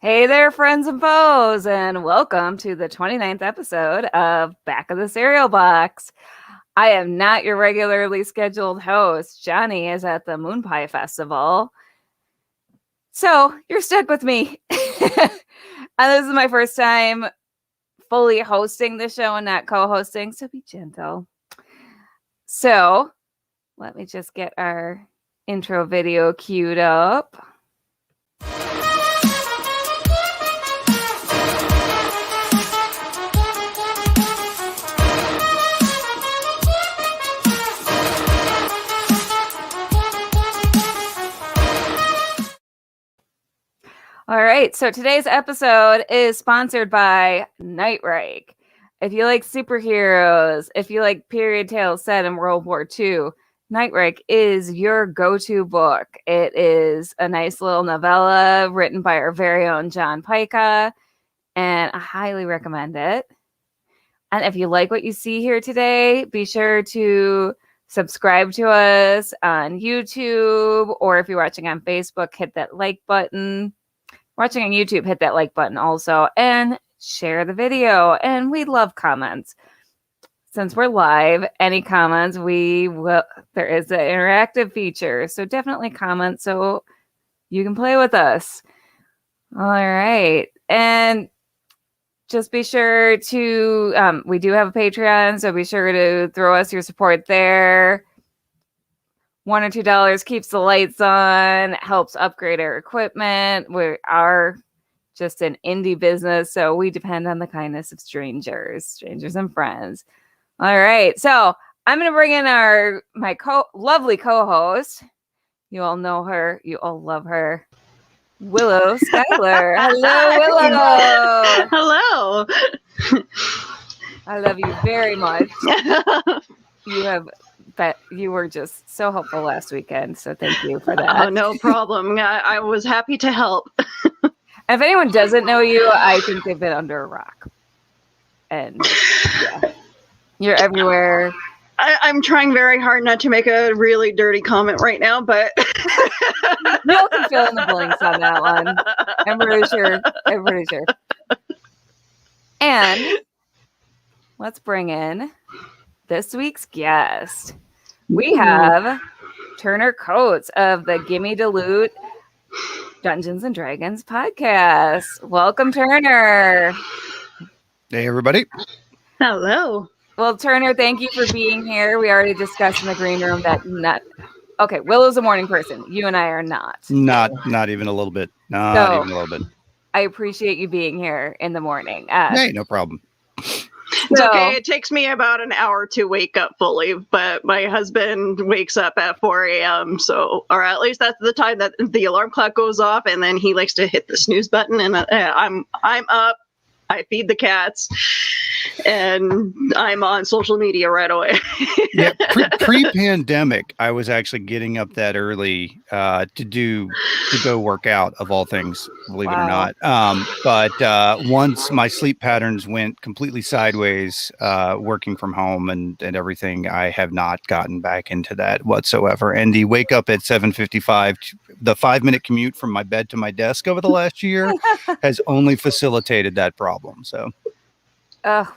Hey there, friends and foes, and welcome to the 29th episode of Back of the Cereal Box. I am not your regularly scheduled host. Johnny is at the Moon Pie Festival. So you're stuck with me. And this is my first time fully hosting the show and not co-hosting, so be gentle. So let me just get our intro video queued up. All right, so today's episode is sponsored by Nightrike. If you like superheroes, if you like period tales set in World War II, Nightrike is your go-to book. It is a nice little novella written by our very own John Pica, and I highly recommend it. And if you like what you see here today, be sure to subscribe to us on YouTube, or if you're watching on Facebook, hit that like button. Watching on YouTube, hit that like button also, and share the video. And we love comments. Since we're live, any comments, there is an interactive feature, so definitely comment so you can play with us. All right. And just be sure to, we do have a Patreon, so be sure to throw us your support there. $1 or $2 keeps the lights on, helps upgrade our equipment. We are just an indie business, so we depend on the kindness of strangers and friends. All right, so I'm going to bring in my lovely co-host. You all know her. You all love her. Willow Schuyler. Hello, Willow. Hello. I love you very much. You were just so helpful last weekend, so thank you for that. Oh, no problem. I was happy to help. If anyone doesn't know you, I think they've been under a rock. And yeah, you're everywhere. I'm trying very hard not to make a really dirty comment right now, but You all can fill in the blanks on that one. I'm pretty sure. And let's bring in this week's guest. We have Turner Coates of the Gimme Da Loot Dungeons and Dragons podcast. Welcome, Turner. Hey, everybody. hello. Well, Turner, thank you for being here. We already discussed in the green room that okay, Willow's a morning person. You and I are not. Not even a little bit. Not even a little bit. I appreciate you being here in the morning. Hey, no problem. It's okay. It takes me about an hour to wake up fully, but my husband wakes up at 4 a.m. So, or at least that's the time that the alarm clock goes off, and then he likes to hit the snooze button, and I'm up. I feed the cats, and I'm on social media right away. Yeah, pre-pandemic, I was actually getting up that early to go work out, of all things, believe it or not. But once my sleep patterns went completely sideways, working from home and everything, I have not gotten back into that whatsoever. And the wake up at 7:55, the 5-minute commute from my bed to my desk over the last year has only facilitated that problem. So,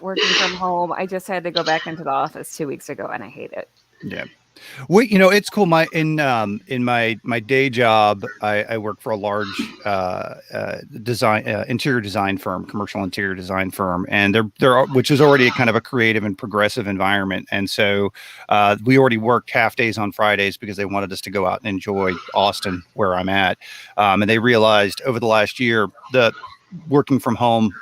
working from home. I just had to go back into the office 2 weeks ago, and I hate it. Yeah. Well, it's cool. In my day job, I work for a large interior design firm, commercial interior design firm, and which is already kind of a creative and progressive environment. And so we already worked half days on Fridays because they wanted us to go out and enjoy Austin, where I'm at. And they realized over the last year that working from home,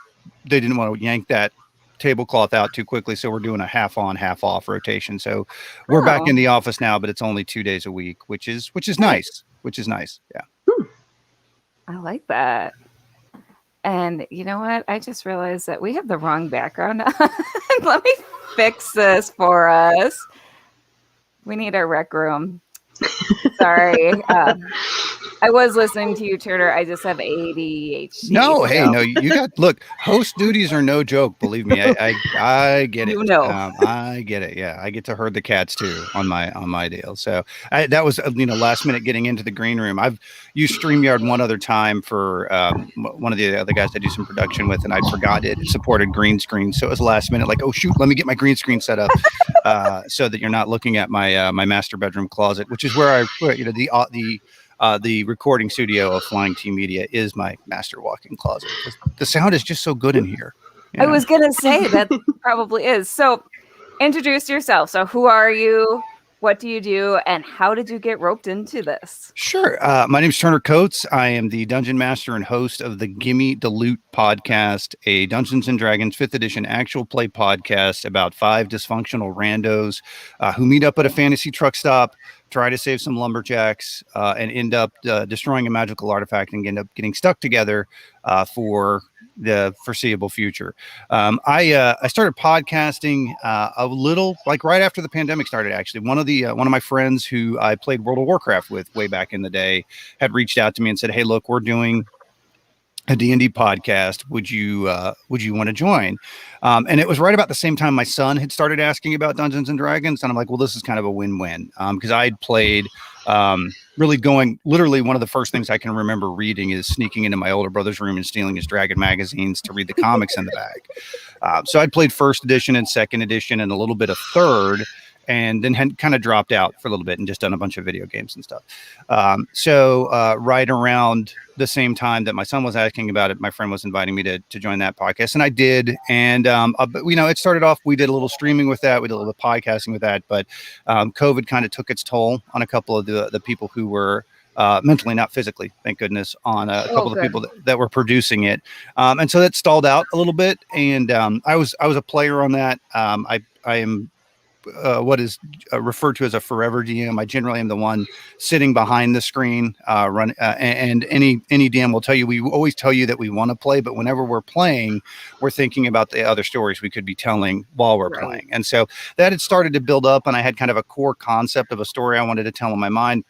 they didn't want to yank that tablecloth out too quickly, so we're doing a half on, half off rotation. So we're back in the office now, but it's only 2 days a week, which is nice. Yeah, I like that. And you know what? I just realized that we have the wrong background on. Let me fix this for us. We need our rec room. Sorry. I was listening to you, Turner. I just have ADHD. No, hey, no, you got, look, host duties are no joke. Believe me, I get it. You know. I get it. Yeah, I get to herd the cats too on my deal. So that was, last minute getting into the green room. I've used StreamYard one other time for one of the other guys I do some production with, and I forgot it supported green screen. So it was last minute, like, oh shoot, let me get my green screen set up so that you're not looking at my my master bedroom closet, which is where I put, the recording studio of Flying T Media is my master walk-in closet. The sound is just so good in here. I was going to say that probably is. So introduce yourself. So who are you? What do you do? And how did you get roped into this? Sure. My name is Turner Coates. I am the Dungeon Master and host of the Gimme Da Loot podcast, a Dungeons & Dragons 5th edition actual play podcast about 5 dysfunctional randos who meet up at a fantasy truck stop, try to save some lumberjacks, and end up destroying a magical artifact and end up getting stuck together for the foreseeable future. I started podcasting a little, like right after the pandemic started. Actually, one of my friends who I played World of Warcraft with way back in the day had reached out to me and said, "Hey, look, we're doing a D&D podcast. Would you want to join?" And it was right about the same time my son had started asking about Dungeons and Dragons. And I'm like, well, this is kind of a win-win. Because I'd played literally one of the first things I can remember reading is sneaking into my older brother's room and stealing his Dragon magazines to read the comics in the back. So I'd played 1st edition and 2nd edition and a little bit of 3rd, and then had kind of dropped out for a little bit and just done a bunch of video games and stuff. So right around the same time that my son was asking about it, my friend was inviting me to join that podcast, and I did. And it started off, we did a little streaming with that, we did a little podcasting with that, but COVID kind of took its toll on a couple of the people who were mentally, not physically, thank goodness, on a couple of people that were producing it. And so that stalled out a little bit. And I was a player on that. I am what is referred to as a forever DM. I generally am the one sitting behind the screen, and any DM will tell you, we always tell you that we want to play, but whenever we're playing, we're thinking about the other stories we could be telling while we're playing. And so that had started to build up, and I had kind of a core concept of a story I wanted to tell in my mind.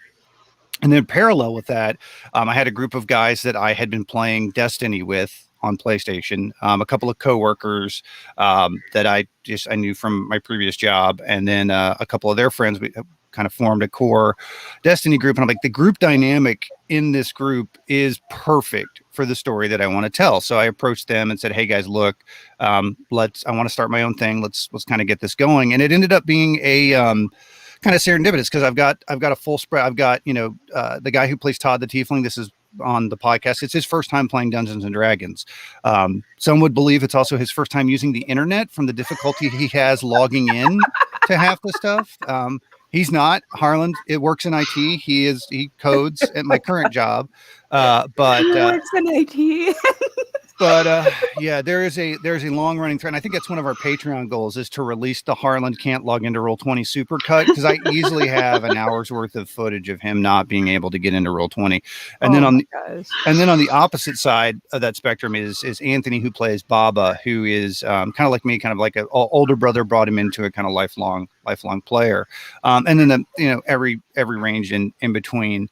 And then parallel with that, I had a group of guys that I had been playing Destiny with on PlayStation, a couple of coworkers that I knew from my previous job, and then a couple of their friends. We kind of formed a core Destiny group, and I'm like, the group dynamic in this group is perfect for the story that I want to tell. So I approached them and said, "Hey guys, look, I want to start my own thing. Let's kind of get this going." And it ended up being a kind of serendipitous, because I've got a full spread. I've got the guy who plays Todd the Tiefling. This is on the podcast. It's his first time playing Dungeons and Dragons. Some would believe it's also his first time using the internet from the difficulty he has logging in to half the stuff. He's not. Harlan, it works in IT. He codes at my current job. But he works in IT. But yeah, there's a long running thread. And I think that's one of our Patreon goals, is to release the Harlan can't log into Roll20 supercut, because I easily have an hour's worth of footage of him not being able to get into Roll20. And then on the opposite side of that spectrum is Anthony, who plays Baba, who is kind of like me, kind of like an older brother, brought him into a kind of lifelong player. And then every range in between.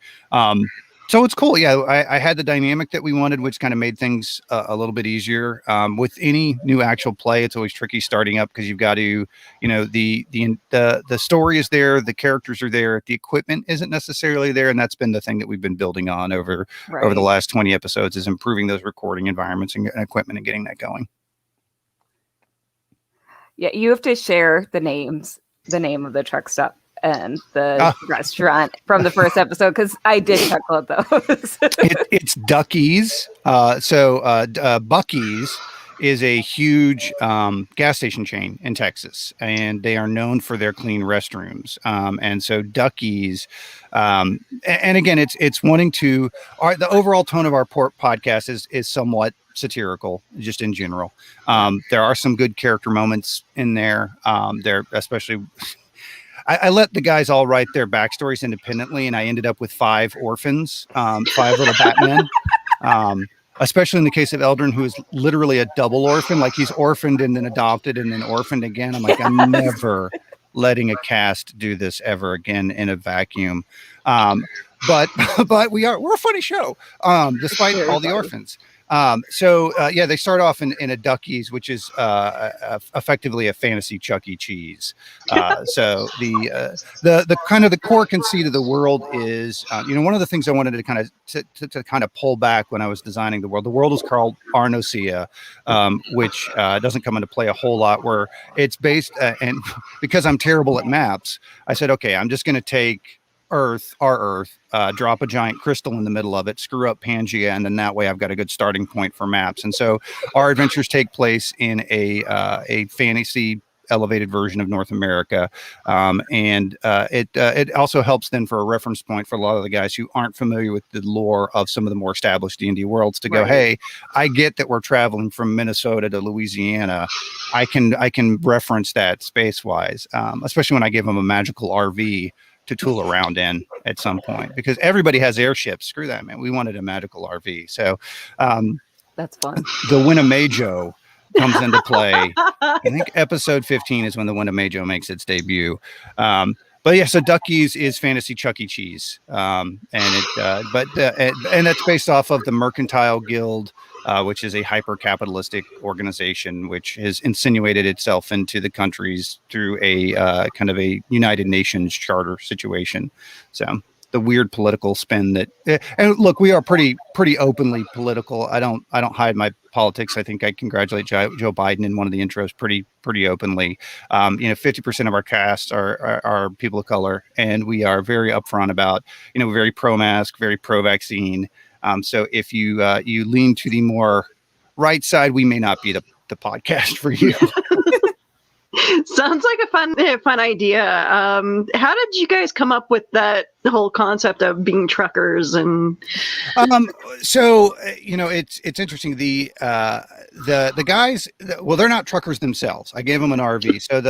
So it's cool. Yeah, I had the dynamic that we wanted, which kind of made things a little bit easier. With any new actual play, it's always tricky starting up, because you've got to, the story is there, the characters are there, the equipment isn't necessarily there, and that's been the thing that we've been building on over the last 20 episodes, is improving those recording environments and equipment and getting that going. Yeah, you have to share the name of the truck stop and the restaurant from the first episode, because I did chuckle at those. It's Ducky's. Bucky's is a huge gas station chain in Texas, and they are known for their clean restrooms. And so Ducky's, and again, it's wanting to. The overall tone of our podcast is somewhat satirical, just in general. There are some good character moments in there. There, especially. I let the guys all write their backstories independently, and I ended up with 5 orphans, 5 little Batmen. Especially in the case of Eldrin, who is literally a double orphan. Like, he's orphaned and then adopted and then orphaned again. I'm like, I'm never letting a cast do this ever again in a vacuum. but we're a funny show, despite all the orphans. They start off in a Ducky's, which is effectively a fantasy Chuck E. Cheese. So the kind of the core conceit of the world is, one of the things I wanted to kind of pull back when I was designing the world. The world is called Arnosia, which doesn't come into play a whole lot. Where it's based, and because I'm terrible at maps, I said, okay, I'm just going to take our Earth, drop a giant crystal in the middle of it, screw up Pangea, and then that way I've got a good starting point for maps. And so our adventures take place in a fantasy elevated version of North America, it also helps then for a reference point for a lot of the guys who aren't familiar with the lore of some of the more established D&D worlds to go, hey, I get that we're traveling from Minnesota to Louisiana. I can reference that space-wise, especially when I give them a magical RV to tool around in at some point, because everybody has airships. Screw that, man. We wanted a magical RV. So that's fun. The Winnebago comes into play. I think episode 15 is when the Winnebago makes its debut. So Ducky's is fantasy Chuck E. Cheese. And that's based off of the Mercantile Guild, which is a hyper-capitalistic organization which has insinuated itself into the countries through a kind of a United Nations charter situation. So the weird political spin that, and look, we are pretty openly political. I don't hide my politics. I think I congratulate Joe Biden in one of the intros pretty openly. 50% of our cast are people of color, and we are very upfront about, very pro-mask, very pro-vaccine. So if you lean to the more right side, we may not be the podcast for you. Sounds like a fun idea. How did you guys come up with that whole concept of being truckers? And it's interesting. The guys, well, they're not truckers themselves. I gave them an RV. So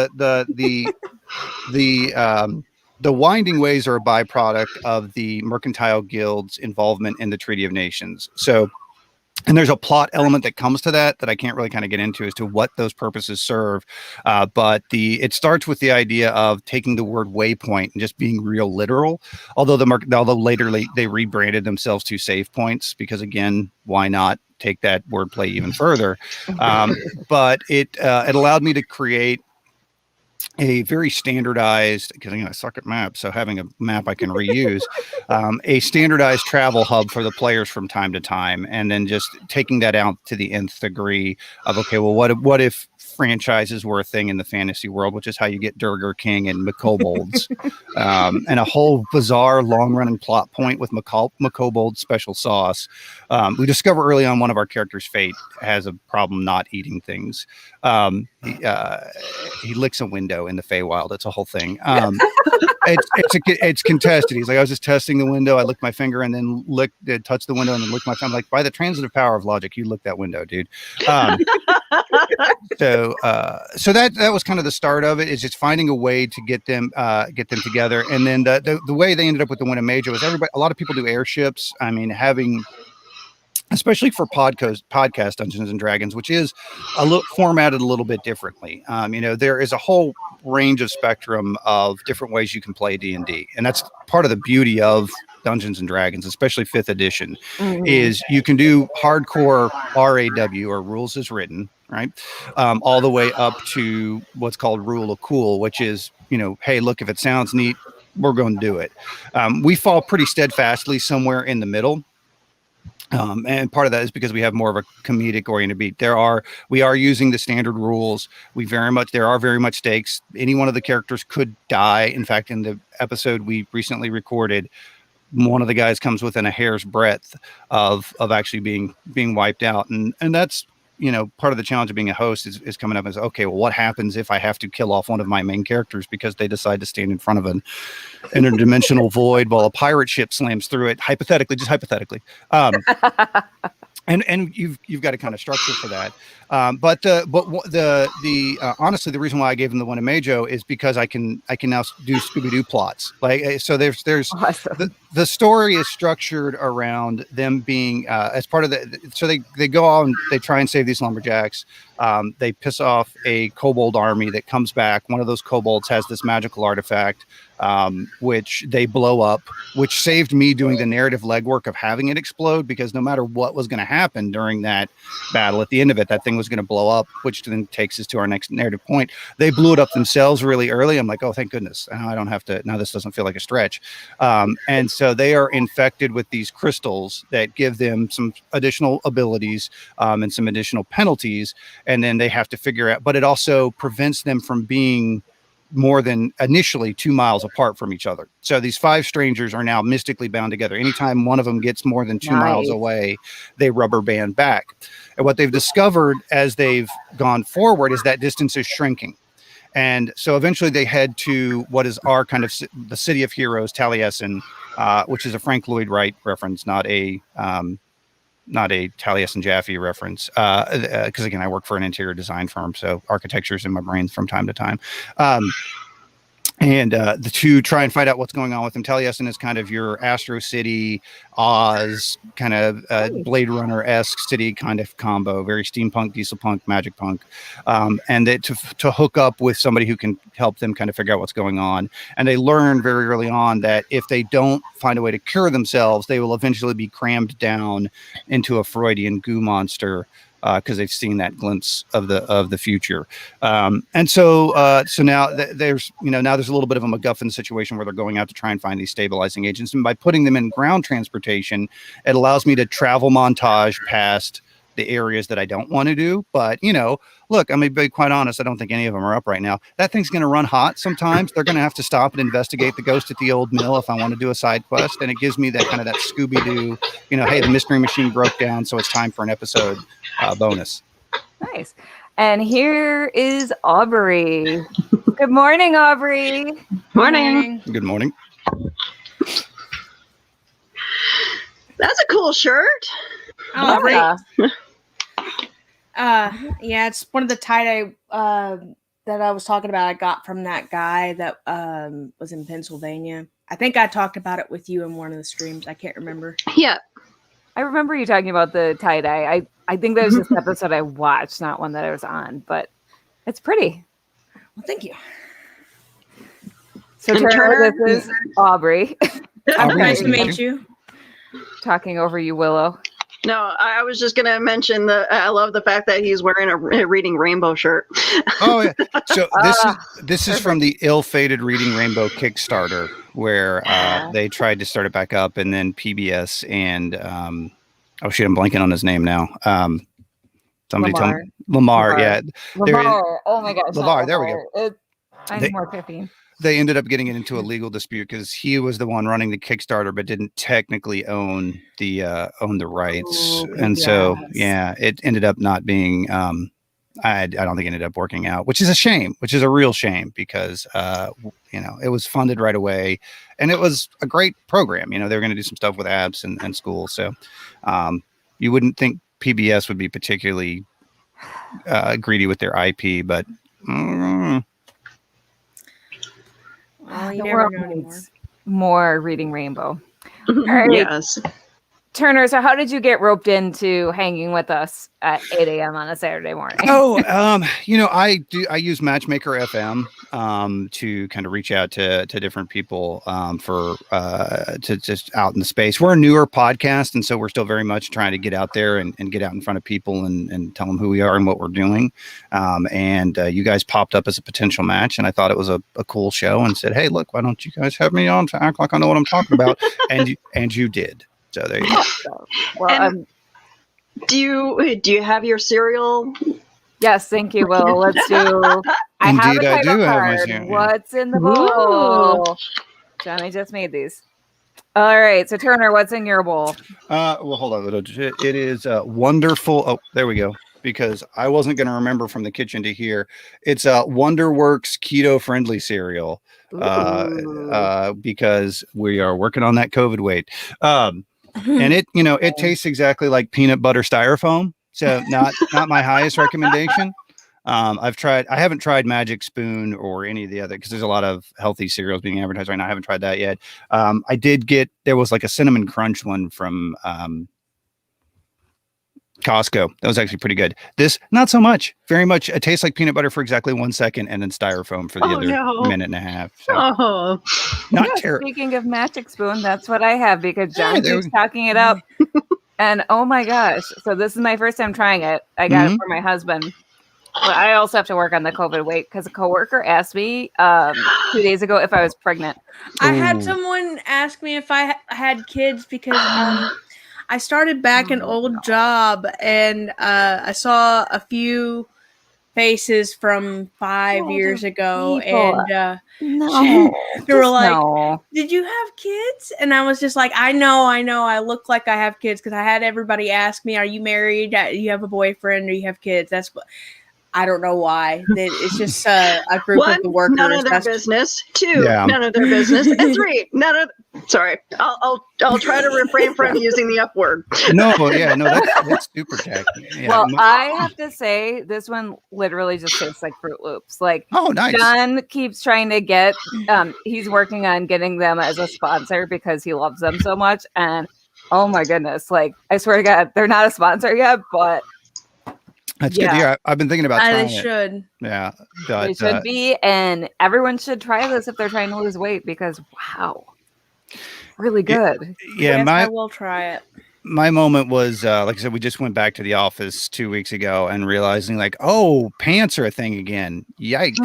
the Winding Ways are a byproduct of the Mercantile Guild's involvement in the Treaty of Nations. So, and there's a plot element that comes to that I can't really kind of get into as to what those purposes serve. But it starts with the idea of taking the word waypoint and just being real literal. Although later they rebranded themselves to Save Points, because again, why not take that wordplay even further? But it allowed me to create a very standardized, because I suck at maps, so having a map I can reuse, a standardized travel hub for the players from time to time, and then just taking that out to the nth degree of, okay, well, what if franchises were a thing in the fantasy world, which is how you get Durgar King and McCobolds, and a whole bizarre long-running plot point with McCobold special sauce. We discover early on one of our characters, Fate, has a problem not eating things. He licks a window in the Feywild. It's a whole thing. It's contested. He's like, I was just testing the window. I licked my finger and then touched the window and then licked my finger. I'm like, by the transitive power of logic, you licked that window, dude. So that was kind of the start of it, is just finding a way to get them together. And then the way they ended up with the Winnebago was a lot of people do airships. I mean, especially for podcast Dungeons and Dragons, which is formatted a little bit differently. There is a whole range of spectrum of different ways you can play D&D, and that's part of the beauty of Dungeons and Dragons, especially 5th edition, is you can do hardcore RAW, or rules as written, right? All the way up to what's called rule of cool, which is, hey, look, if it sounds neat, we're going to do it. We fall pretty steadfastly somewhere in the middle. And part of that is because we have more of a comedic oriented beat. We are using the standard rules. There are very much stakes. Any one of the characters could die. In fact, in the episode we recently recorded, one of the guys comes within a hair's breadth of actually being wiped out. And that's, part of the challenge of being a host is coming up as, okay, well, what happens if I have to kill off one of my main characters because they decide to stand in front of an interdimensional void while a pirate ship slams through it, just hypothetically. And you've got a kind of structure for that. Honestly, the reason why I gave him the one in Majo is because I can now do Scooby-Doo plots. Like, so there's Awesome. the story is structured around them being as part of so they go on, they try and save these lumberjacks. They piss off a kobold army that comes back. One of those kobolds has this magical artifact, which they blow up, which saved me doing the narrative legwork of having it explode, because no matter what was going to happen during that battle, at the end of it, that thing was going to blow up, which then takes us to our next narrative point. They blew it up themselves really early. I'm like, oh, thank goodness. Now I don't have to, now this doesn't feel like a stretch. And so they are infected with these crystals that give them some additional abilities, and some additional penalties. And then they have to figure out, but it also prevents them from being more than initially 2 miles apart from each other. So these 5 strangers are now mystically bound together. Anytime one of them gets more than 2 miles away, they rubber band back. And what they've discovered as they've gone forward is that distance is shrinking. And so eventually they head to what is our kind of the city of heroes, Taliesin, which is a Frank Lloyd Wright reference, not a Taliesin Jaffe reference. Because again, I work for an interior design firm, so architecture is in my brain from time to time. And to try and find out what's going on with them. Taliesin is kind of your Astro City, Oz, kind of Blade Runner-esque city kind of combo, very steampunk, diesel punk, magic punk. And to hook up with somebody who can help them kind of figure out what's going on. And they learn very early on that if they don't find a way to cure themselves, they will eventually be crammed down into a Freudian goo monster, because they've seen that glimpse of the future. And so now there's a little bit of a MacGuffin situation where they're going out to try and find these stabilizing agents. And by putting them in ground transportation, it allows me to travel montage past the areas that I don't want to do. But, look, I'm going to be quite honest. I don't think any of them are up right now. That thing's going to run hot sometimes. They're going to have to stop and investigate the ghost at the old mill if I want to do a side quest. And it gives me that kind of that Scooby-Doo, hey, the mystery machine broke down, so it's time for an episode bonus. Nice. And here is Aubry. Good morning, Aubry. Morning. Good morning. That's a cool shirt. Oh, Yeah. yeah, it's one of the tie-dye that I was talking about. I got from that guy that was in Pennsylvania. I think I talked about it with you in one of the streams. I can't remember. Yeah. I remember you talking about the tie-dye. I think that was just an episode I watched, not one that I was on, but it's pretty. Well, thank you. So Turner, this is Aubry. I'm nice to meet you. Talking over you, Willow. No, I was just going to mention I love the fact that he's wearing a Reading Rainbow shirt. Oh, yeah. So this is from the ill-fated Reading Rainbow Kickstarter, where they tried to start it back up, and then PBS and oh shit, I'm blanking on his name now. Somebody tell me. Lamar. Yeah. Lamar. Oh my gosh. Lamar. There we go. I need more caffeine. They ended up getting it into a legal dispute because he was the one running the Kickstarter, but didn't technically own the rights. And so, yeah, it ended up not being, I don't think it ended up working out, which is a shame, which is a real shame, because, it was funded right away and it was a great program. They were going to do some stuff with apps and schools. So you wouldn't think PBS would be particularly greedy with their IP, but Well, you never know anymore. More Reading Rainbow. All right. Yes. Turner, so how did you get roped into hanging with us at 8 a.m. on a Saturday morning? I use Matchmaker FM to kind of reach out to different people to just out in the space. We're a newer podcast, and so we're still very much trying to get out there and get out in front of people and tell them who we are and what we're doing. And you guys popped up as a potential match, and I thought it was a cool show, and said, hey, look, why don't you guys have me on to act like I know what I'm talking about? and you did. So there you go. Well, do you have your cereal? Yes, thank you, Will. Let's do. I have a title card. What's in the bowl? Johnny just made these. All right, so Turner, what's in your bowl? Well, hold on. It is wonderful. Oh, there we go. Because I wasn't going to remember from the kitchen to here. It's a WonderWorks keto-friendly cereal. Because we are working on that COVID weight. And it tastes exactly like peanut butter styrofoam. So not my highest recommendation. I haven't tried Magic Spoon or any of the other, because there's a lot of healthy cereals being advertised right now. I haven't tried that yet. There was like a cinnamon crunch one from Costco. That was actually pretty good. This, not so much. Very much. It tastes like peanut butter for exactly 1 second, and then styrofoam for the other minute and a half. So. Not terrible. Speaking of Magic Spoon, that's what I have, because John keeps talking it up. And oh my gosh. So this is my first time trying it. I got it for my husband. But I also have to work on the COVID weight, because a coworker asked me 2 days ago if I was pregnant. I had someone ask me if I had kids, because I started back an old job, and I saw a few faces from 5 years ago, and they were like, "Did you have kids?" And I was just like, "I know, I look like I have kids," because I had everybody ask me, "Are you married? Do you have a boyfriend? Do you have kids?" That's what. I don't know why. It's just a group of the workers. None of their business. 2, none of their business. And 3, sorry. I'll try to refrain from using the F word. That's super tacky. Yeah. Well, I have to say, this one literally just tastes like Fruit Loops. Like, nice. John keeps trying to get, he's working on getting them as a sponsor because he loves them so much. And oh my goodness, like, I swear to God, they're not a sponsor yet, but that's good. Yeah, I've been thinking about trying they should. Yeah, they should be, and everyone should try this if they're trying to lose weight, because wow, really good. Yeah, I will try it. My moment was, like I said, we just went back to the office 2 weeks ago and realizing, like, pants are a thing again. Yikes.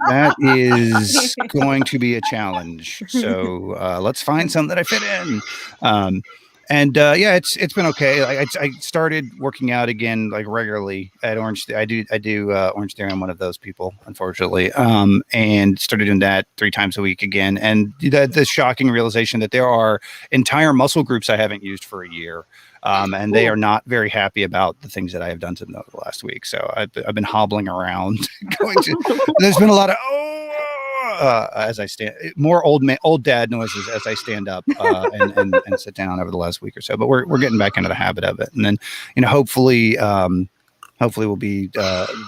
That is going to be a challenge. So let's find some that I fit in. It's been okay. I started working out again, like, regularly at Orange. I do Orange Theory. I'm one of those people, unfortunately. And started doing that 3 times a week again. And the shocking realization that there are entire muscle groups I haven't used for a year. And they are not very happy about the things that I have done to them over the last week. So I've been hobbling around. There's been a lot of as I stand, more old dad noises as I stand up and sit down over the last week or so. But we're getting back into the habit of it, and then hopefully we'll be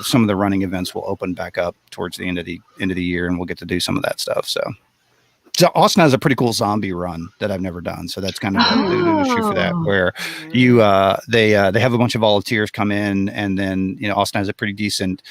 some of the running events will open back up towards the end of the year, and we'll get to do some of that stuff. So Austin has a pretty cool zombie run that I've never done, so that's kind of the issue for that, where they have a bunch of volunteers come in, and then Austin has a pretty decent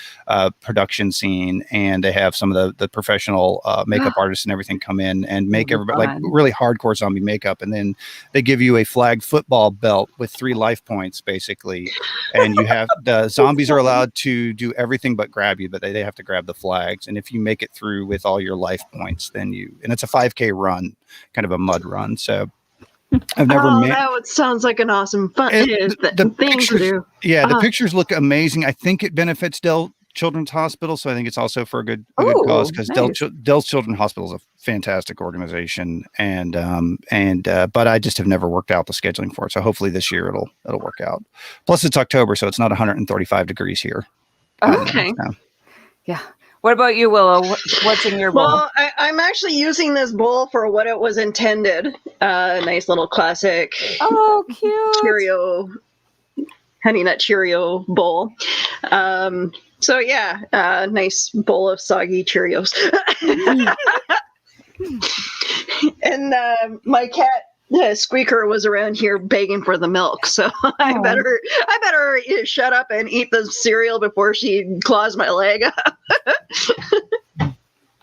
production scene, and they have some of the professional makeup artists and everything come in and make everybody like really hardcore zombie makeup, and then they give you a flag football belt with 3 life points basically, and you have the zombies are allowed to do everything but grab you, but they have to grab the flags, and if you make it through with all your life points, then and it's a 5K run, kind of a mud run. So I've never that sounds like an awesome fun thing to do. Yeah, the pictures look amazing. I think it benefits Dell Children's Hospital, so I think it's also for a good cause, because nice. Dell's Children's Hospital is a fantastic organization, and but I just have never worked out the scheduling for it. So hopefully this year it'll work out. Plus it's October, so it's not 135 degrees here. Okay. Yeah. What about you, Willow? What's in your bowl? Well, I'm actually using this bowl for what it was intended. Nice little classic. Oh, cute. Cheerio, Honey Nut Cheerio bowl. So yeah, nice bowl of soggy Cheerios. And my cat Squeaker was around here begging for the milk, so I better shut up and eat the cereal before she claws my leg up.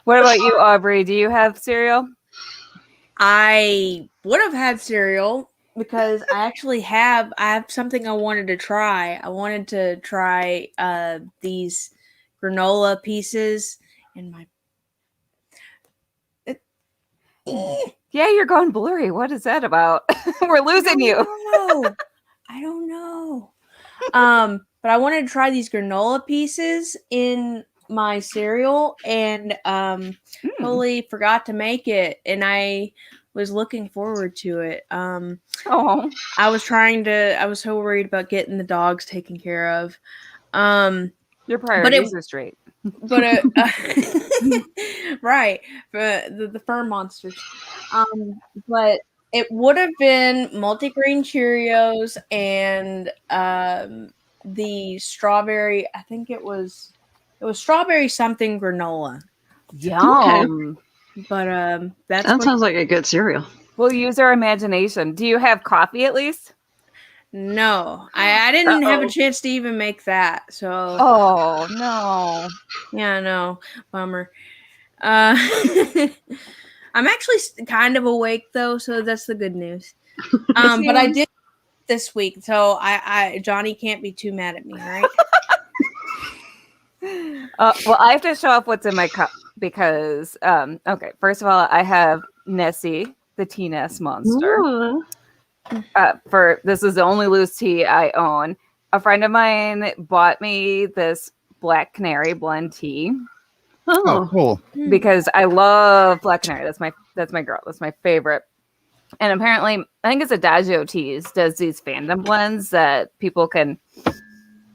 What about you, Aubry? Do you have cereal? I would have had cereal, because I have something I wanted to try. I wanted to try these granola pieces in my. Yeah, you're going blurry. What is that about? We're losing you. I don't know. But I wanted to try these granola pieces in my cereal, and totally forgot to make it, and I was looking forward to it. I was so worried about getting the dogs taken care of. Your priorities are straight. But right, the fur monsters. But It would have been multigrain Cheerios and the strawberry. I think it was strawberry something granola. Yum. But that sounds like a good cereal. We'll use our imagination. Do you have coffee at least? No, I didn't have a chance to even make that. So. Oh no. Yeah, no, bummer. I'm actually kind of awake though, so that's the good news. But I did this week, so I Johnny can't be too mad at me, right? Well, I have to show off what's in my cup because, okay, first of all, I have Nessie, the tea nest monster. This is the only loose tea I own. A friend of mine bought me this Black Canary blend tea. Oh, cool! Because I love Black Canary. That's my girl. That's my favorite. And apparently, I think it's Adagio Teas does these fandom blends that people can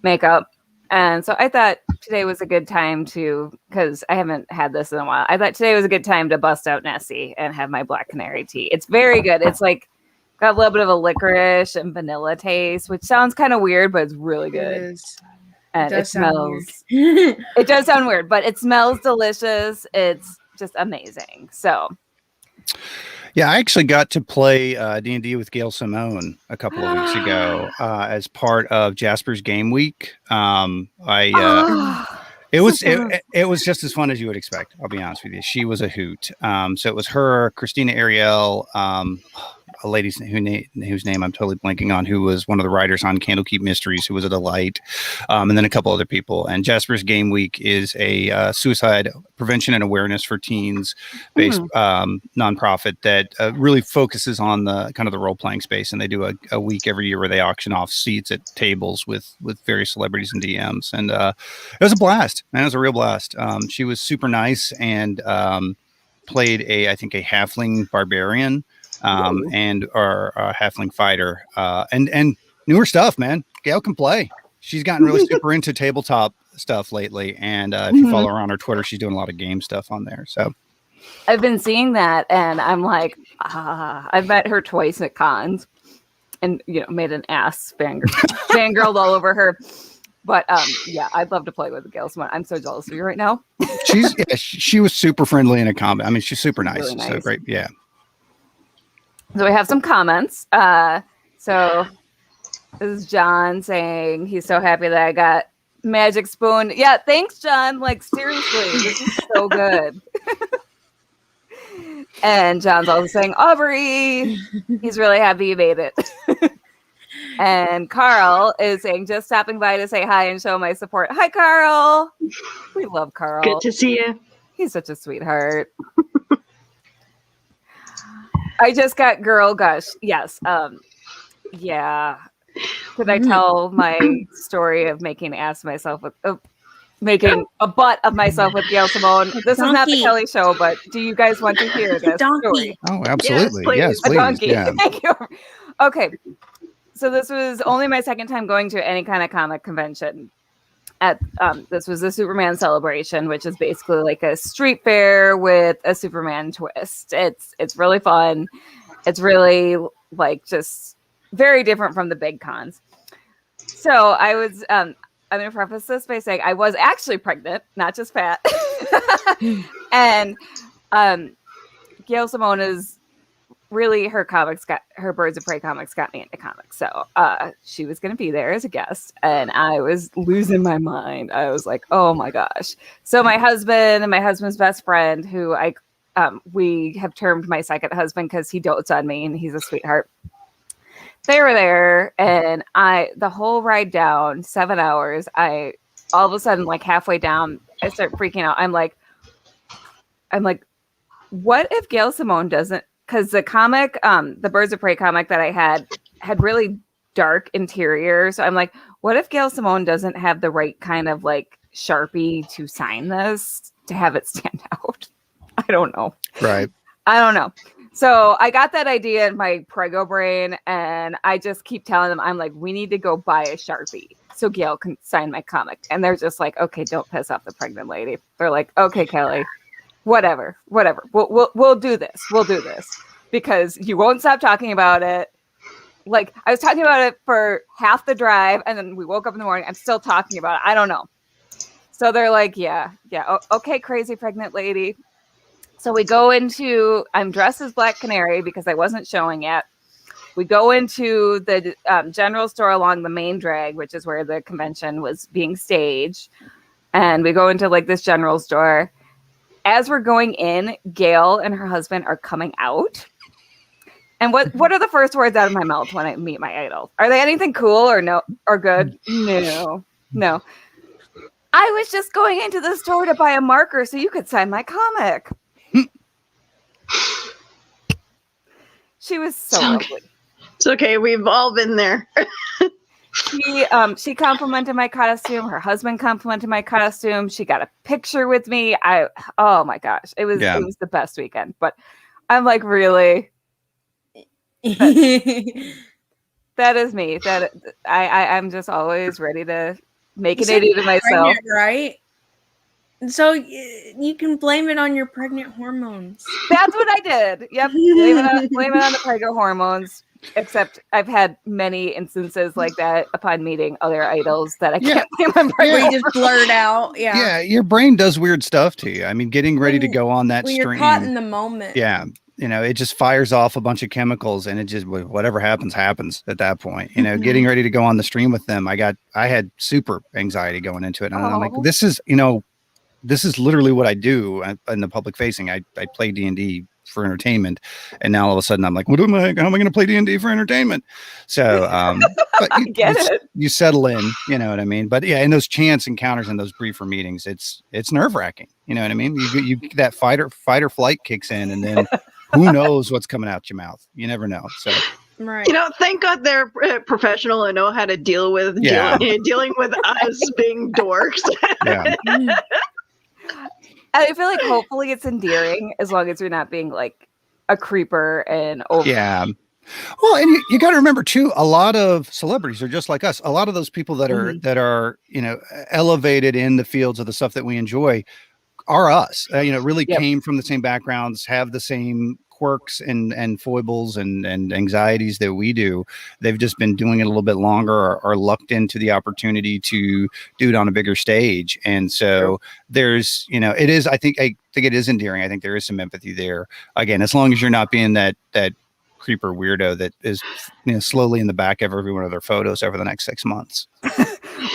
make up. And so I thought today was a good time because I haven't had this in a while. I thought today was a good time to bust out Nessie and have my Black Canary tea. It's very good. It's like got a little bit of a licorice and vanilla taste, which sounds kind of weird, but it's really good. It is. And it smells. It does sound weird, but it smells delicious. It's just amazing. So. Yeah, I actually got to play D&D with Gail Simone a couple of weeks ago as part of Jasper's Game Week. It was just as fun as you would expect. I'll be honest with you. She was a hoot. So it was her, Christina Ariel, a lady whose name I'm totally blanking on, who was one of the writers on Candlekeep Mysteries, who was a delight, and then a couple other people. And Jasper's Game Week is a suicide prevention and awareness for teens based nonprofit that really focuses on the kind of the role playing space. And they do a week every year where they auction off seats at tables with various celebrities and DMs. And it was a blast, man. It was a real blast. She was super nice and played I think a halfling barbarian. And our halfling fighter, and newer stuff, man. Gail can play. She's gotten really super into tabletop stuff lately. And if you follow her on her Twitter, she's doing a lot of game stuff on there. So I've been seeing that, and I'm like, I've met her twice at cons, and made an ass fangirled all over her. But yeah, I'd love to play with Gail Simone. I'm so jealous of you right now. She was super friendly in a combat. I mean, she's super nice. Really nice. So great, yeah. So we have some comments. So this is John saying he's so happy that I got Magic Spoon. Yeah, thanks, John. Like, seriously, this is so good. And John's also saying, Aubry, he's really happy you made it. And Carl is saying, just stopping by to say hi and show my support. Hi, Carl. We love Carl. Good to see you. He's such a sweetheart. I just got girl gush. Yes. Yeah. Could I tell my story of making making a butt of myself with Gail Simone? This is not the Kelly show, but do you guys want to hear this story? Oh, absolutely. Yes, please. A donkey. Yeah. Thank you. Okay. So this was only my second time going to any kind of comic convention. This was a Superman celebration, which is basically like a street fair with a Superman twist. It's really fun. It's really like just very different from the big cons. So I was I'm going to preface this by saying I was actually pregnant, not just fat. And Gail Simone is really her Birds of Prey comics got me into comics. So she was going to be there as a guest, and I was losing my mind. I was like, oh my gosh. So my husband and my husband's best friend, who we have termed my second husband because he dotes on me and he's a sweetheart. They were there, and the whole ride down, 7 hours, all of a sudden, like halfway down, I start freaking out. I'm like, what if Gail Simone doesn't? Because the comic, the Birds of Prey comic that I had really dark interior. So I'm like, what if Gail Simone doesn't have the right kind of like Sharpie to sign this to have it stand out? I don't know. Right. I don't know. So I got that idea in my prego brain, and I just keep telling them, I'm like, we need to go buy a Sharpie so Gail can sign my comic. And they're just like, okay, don't piss off the pregnant lady. They're like, okay, Kelly. Whatever. We'll do this. because you won't stop talking about it. Like, I was talking about it for half the drive, and then we woke up in the morning. I'm still talking about it. I don't know. So they're like, yeah. Okay, crazy pregnant lady. So we go into, I'm dressed as Black Canary because I wasn't showing yet. We go into the general store along the main drag, which is where the convention was being staged. And we go into like this general store. As we're going in, Gail and her husband are coming out. And what are the first words out of my mouth when I meet my idol? Are they anything cool or no or good? No. I was just going into the store to buy a marker so you could sign my comic. She was so ugly. It's okay. We've all been there. She complimented my costume. Her husband complimented my costume. She got a picture with me. Oh my gosh, it was the best weekend. But I'm like, really. That is me. That I'm just always ready to make an idiot of myself. Right? So you can blame it on your pregnant hormones. That's what I did. Yep. Blame it on the pregnant hormones. Except I've had many instances like that upon meeting other idols that I can't remember. Where you just blurt out. Yeah, your brain does weird stuff to you. I mean, getting ready to go on that stream. You're caught in the moment. Yeah. It just fires off a bunch of chemicals, and it just, whatever happens at that point. Getting ready to go on the stream with them, I had super anxiety going into it. And I'm like, this is literally what I do in the public facing. I play D&D for entertainment, and now all of a sudden I'm like, how am I going to play D&D for entertainment? So but you settle in, you know what I mean? But yeah, in those chance encounters and those briefer meetings, it's nerve-wracking, you know what I mean? You that fight or flight kicks in, and then who knows what's coming out your mouth. You never know. So right. Thank God they're professional and know how to deal with dealing with us being dorks. Yeah. I feel like hopefully it's endearing as long as you're not being like a creeper and over. Yeah. Well, and you got to remember too, a lot of celebrities are just like us. A lot of those people that are elevated in the fields of the stuff that we enjoy are us. Really came from the same backgrounds, have the same quirks and foibles and anxieties that we do. They've just been doing it a little bit longer, or lucked into the opportunity to do it on a bigger stage. And so there's, it is, I think it is endearing. I think there is some empathy there. Again, as long as you're not being that creeper weirdo that is slowly in the back of every one of their photos over the next 6 months.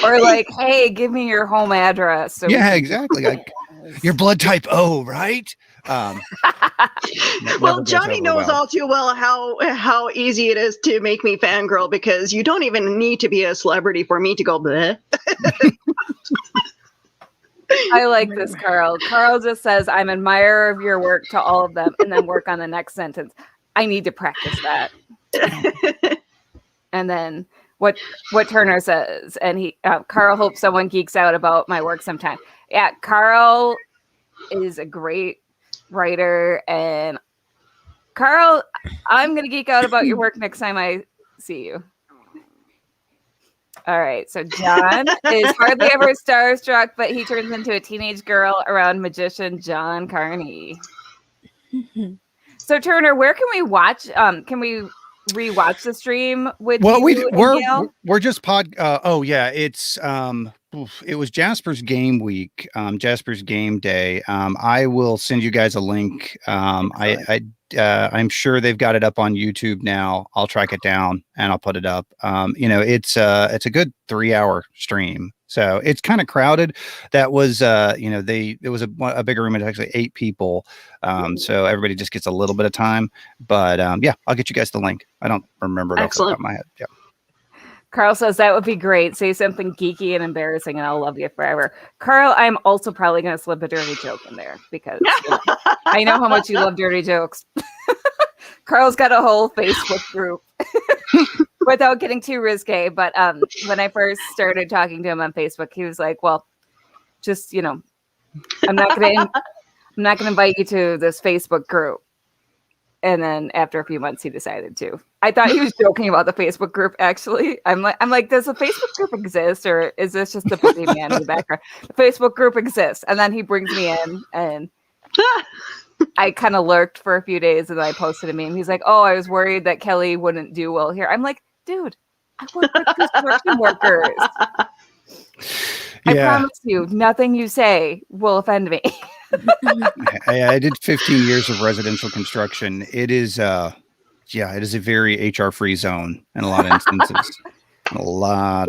Or like, hey, give me your home address. So exactly. Like, your blood type O, right? Well, Johnny knows all too well how easy it is to make me fangirl, because you don't even need to be a celebrity for me to go bleh. I like this, Carl. Carl just says, I'm an admirer of your work to all of them, and then work on the next sentence. I need to practice that. And then what Turner says, and Carl hopes someone geeks out about my work sometime. Yeah, Carl is a great writer, and Carl, I'm gonna geek out about your work next time I see you. All right, so John is hardly ever starstruck, but he turns into a teenage girl around magician John Carney. So Turner, where can we watch? Can we rewatch the stream with? Well, we're just it's it was Jasper's game week, Jasper's game day. I will send you guys a link. I'm sure they've got it up on YouTube now. I'll track it down and I'll put it up. It's a good 3-hour stream. So it's kind of crowded. That was, it was a bigger room. It's actually 8 people. So everybody just gets a little bit of time. But I'll get you guys the link. I don't remember it off the top of my head. Yeah. Carl says that would be great. Say something geeky and embarrassing, and I'll love you forever. Carl, I'm also probably going to slip a dirty joke in there because I know how much you love dirty jokes. Carl's got a whole Facebook group. Without getting too risque, but when I first started talking to him on Facebook, he was like, "Well, just I'm not going to invite you to this Facebook group." And then after a few months, he decided to. I thought he was joking about the Facebook group. Actually, I'm like, does the Facebook group exist, or is this just a busy man in the background? The Facebook group exists, and then he brings me in, and I kind of lurked for a few days and then I posted a meme. He's like, "Oh, I was worried that Kelly wouldn't do well here." I'm like, dude, I work with construction workers. I promise you, nothing you say will offend me. I did 15 years of residential construction. It is, it is a very HR-free zone in a lot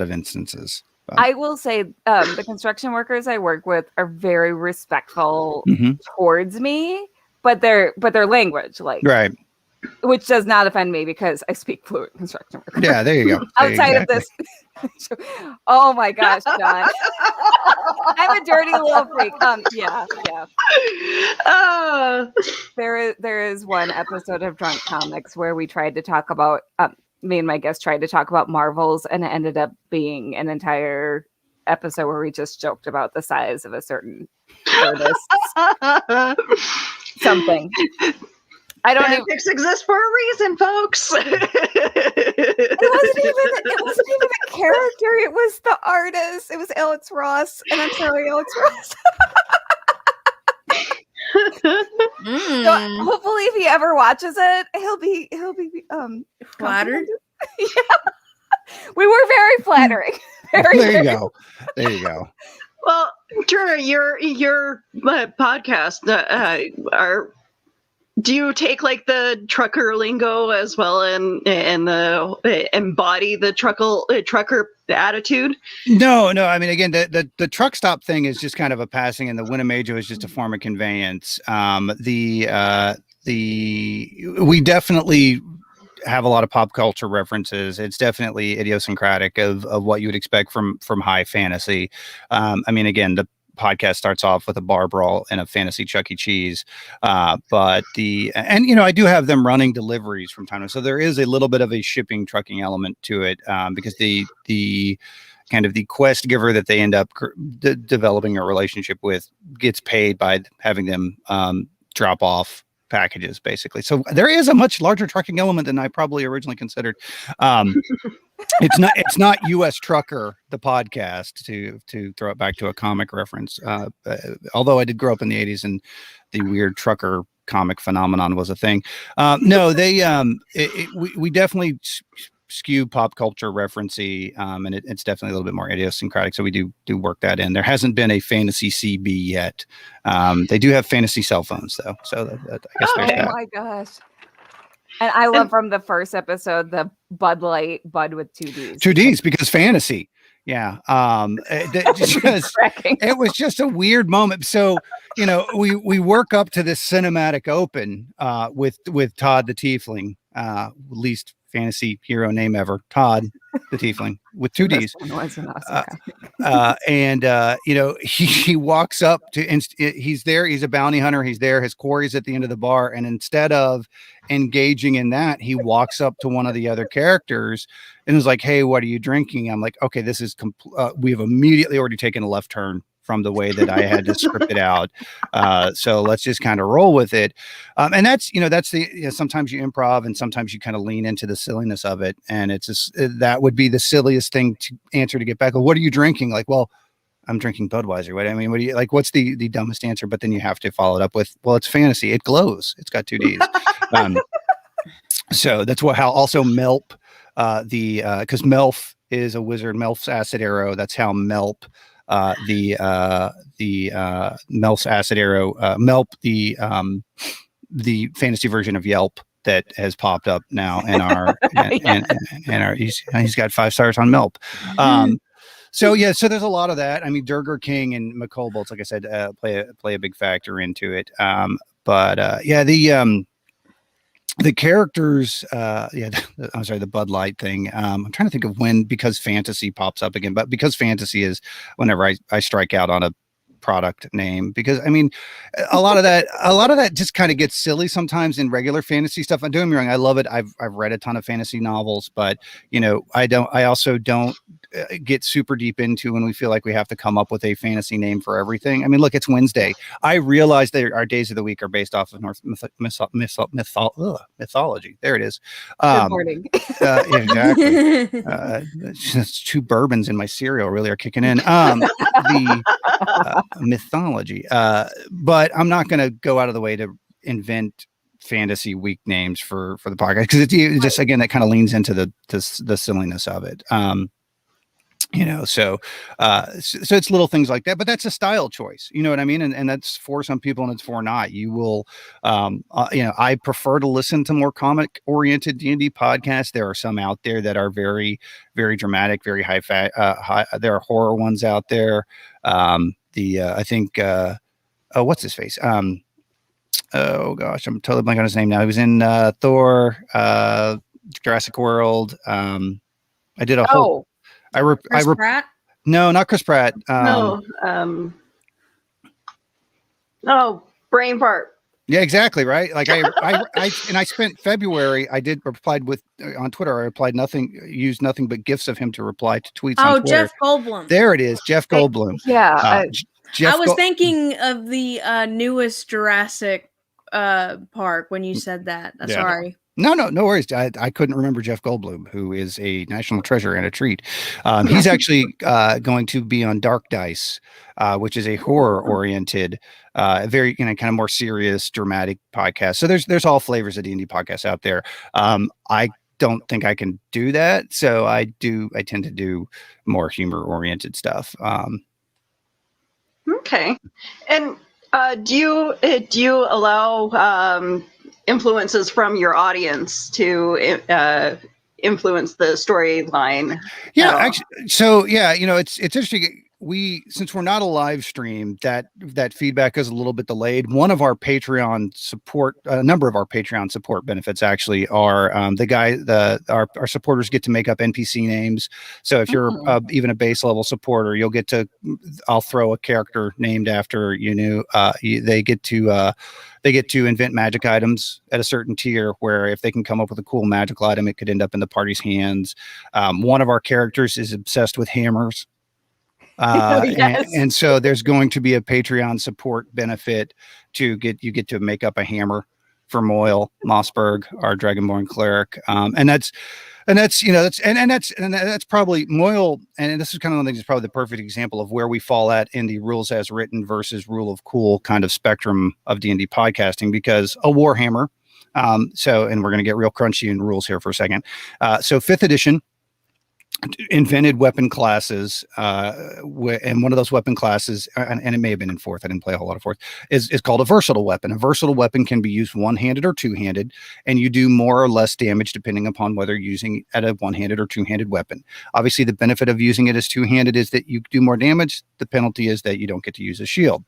of instances. But I will say the construction workers I work with are very respectful towards me, but their language, like, right, which does not offend me because I speak fluent construction workers. Yeah, there you go. Outside of this, oh my gosh, John, I'm a dirty little freak. Yeah. There is one episode of Drunk Comics where we tried to talk about. Me and my guest tried to talk about Marvels, and it ended up being an entire episode where we just joked about the size of a certain artist. Something. I don't even. Fanfics exist for a reason, folks. It wasn't even a character. It was the artist. It was Alex Ross, and I'm sorry, Alex Ross. So hopefully, if he ever watches it, he'll be flattered. Yeah. We were very flattering. There you go. Well, Turner, your podcast do you take like the trucker lingo as well and embody the trucker attitude? No. I mean, again, the truck stop thing is just kind of a passing, and the Winnebago is just a form of conveyance. We definitely have a lot of pop culture references. It's definitely idiosyncratic of what you would expect from high fantasy. I mean, again, the podcast starts off with a bar brawl and a fantasy Chuck E. Cheese. I do have them running deliveries from time to time. So there is a little bit of a shipping trucking element to it, because the kind of the quest giver that they end up developing a relationship with gets paid by having them drop off packages, basically. So there is a much larger trucking element than I probably originally considered. It's not U.S. Trucker, the podcast, to throw it back to a comic reference. Although I did grow up in the 80s and the weird trucker comic phenomenon was a thing. We definitely skew pop culture referencey, and it's definitely a little bit more idiosyncratic. So we do work that in. There hasn't been a fantasy CB yet. They do have fantasy cell phones though. So I guess there's that. Oh my gosh. And I love from the first episode, the Bud Light, Bud with 2 Ds. 2 Ds because fantasy. Yeah. It was just a weird moment. So, we work up to this cinematic open with Todd the Tiefling, least fantasy hero name ever, Todd the Tiefling with 2 Ds. He walks up to, he's there. He's a bounty hunter. He's there. His quarry's at the end of the bar. And instead of engaging in that, he walks up to one of the other characters and is like, "Hey, what are you drinking?" I'm like, "Okay, this is we have immediately already taken a left turn from the way that I had to script it out. So let's just kind of roll with it." And that's sometimes you improv and sometimes you kind of lean into the silliness of it. And it's just, that would be the silliest thing to answer to get back. Well, what are you drinking? Like, well, I'm drinking Budweiser. What do you like? What's the dumbest answer? But then you have to follow it up with, well, it's fantasy. It glows. It's got 2 Ds. So that's how also Melp, because Melf is a wizard. Melf's acid arrow. That's how Melp, the Melf's acid arrow, Melp, the fantasy version of Yelp that has popped up now in our, he's got 5 stars on Melp. So there's a lot of that. I mean, Durgar King and McCobolts, like I said, play a big factor into it. The characters, I'm sorry, the Bud Light thing. I'm trying to think of when, because fantasy pops up again, but because fantasy is whenever I strike out on a product name, because I mean, a lot of that just kind of gets silly sometimes in regular fantasy stuff. I'm doing me wrong. I love it. I've read a ton of fantasy novels, but I also don't get super deep into when we feel like we have to come up with a fantasy name for everything. I mean, look, it's Wednesday. I realize that our days of the week are based off of Norse mythology. There it is. Good morning. Exactly. Just 2 bourbons in my cereal really are kicking in. The mythology. But I'm not going to go out of the way to invent fantasy weak names for the podcast, because it's just, again, that kind of leans into the silliness of it. So it's little things like that, but that's a style choice, you know what I mean? And that's for some people and it's for not. You will, I prefer to listen to more comic oriented D&D podcasts. There are some out there that are very, very dramatic, very high. There are horror ones out there. I think, what's his face? Oh gosh, I'm totally blanking on his name now. He was in Thor, Jurassic World. I did a whole. Pratt? No, not Chris Pratt. Brain fart. Yeah, exactly. Right. Like I spent February. I replied on Twitter. I replied used nothing but gifs of him to reply to tweets. Oh, on Twitter. Jeff Goldblum. There it is, Jeff Goldblum. Yeah. I was thinking of the newest Jurassic Park when you said that. Sorry. No worries. I couldn't remember Jeff Goldblum, who is a national treasure and a treat. He's actually going to be on Dark Dice, which is a horror-oriented, very kind of more serious, dramatic podcast. So there's all flavors of D&D podcasts out there. I don't think I can do that, so I tend to do more humor-oriented stuff. Okay, and do you allow influences from your audience to influence the storyline? Yeah, actually, so yeah, it's interesting. Since we're not a live stream, that feedback is a little bit delayed. One of our Patreon support, a number of our Patreon support benefits actually are our supporters get to make up NPC names. So if you're even a base level supporter, you'll get to, I'll throw a character named after they get to invent magic items at a certain tier, where if they can come up with a cool magical item, it could end up in the party's hands. One of our characters is obsessed with hammers. Yes. and so there's going to be a Patreon support benefit you get to make up a hammer for Moyle Mossberg, our Dragonborn cleric. And that's probably Moyle. And this is kind of one of the things that's probably the perfect example of where we fall at in the rules as written versus rule of cool kind of spectrum of D&D podcasting, because a Warhammer. And we're going to get real crunchy in rules here for a second. So 5th edition invented weapon classes, and one of those weapon classes, and it may have been in 4th, I didn't play a whole lot of 4th, is called a versatile weapon. A versatile weapon can be used one-handed or two-handed, and you do more or less damage depending upon whether you're using at a one-handed or two-handed weapon. Obviously, the benefit of using it as two-handed is that you do more damage. The penalty is that you don't get to use a shield.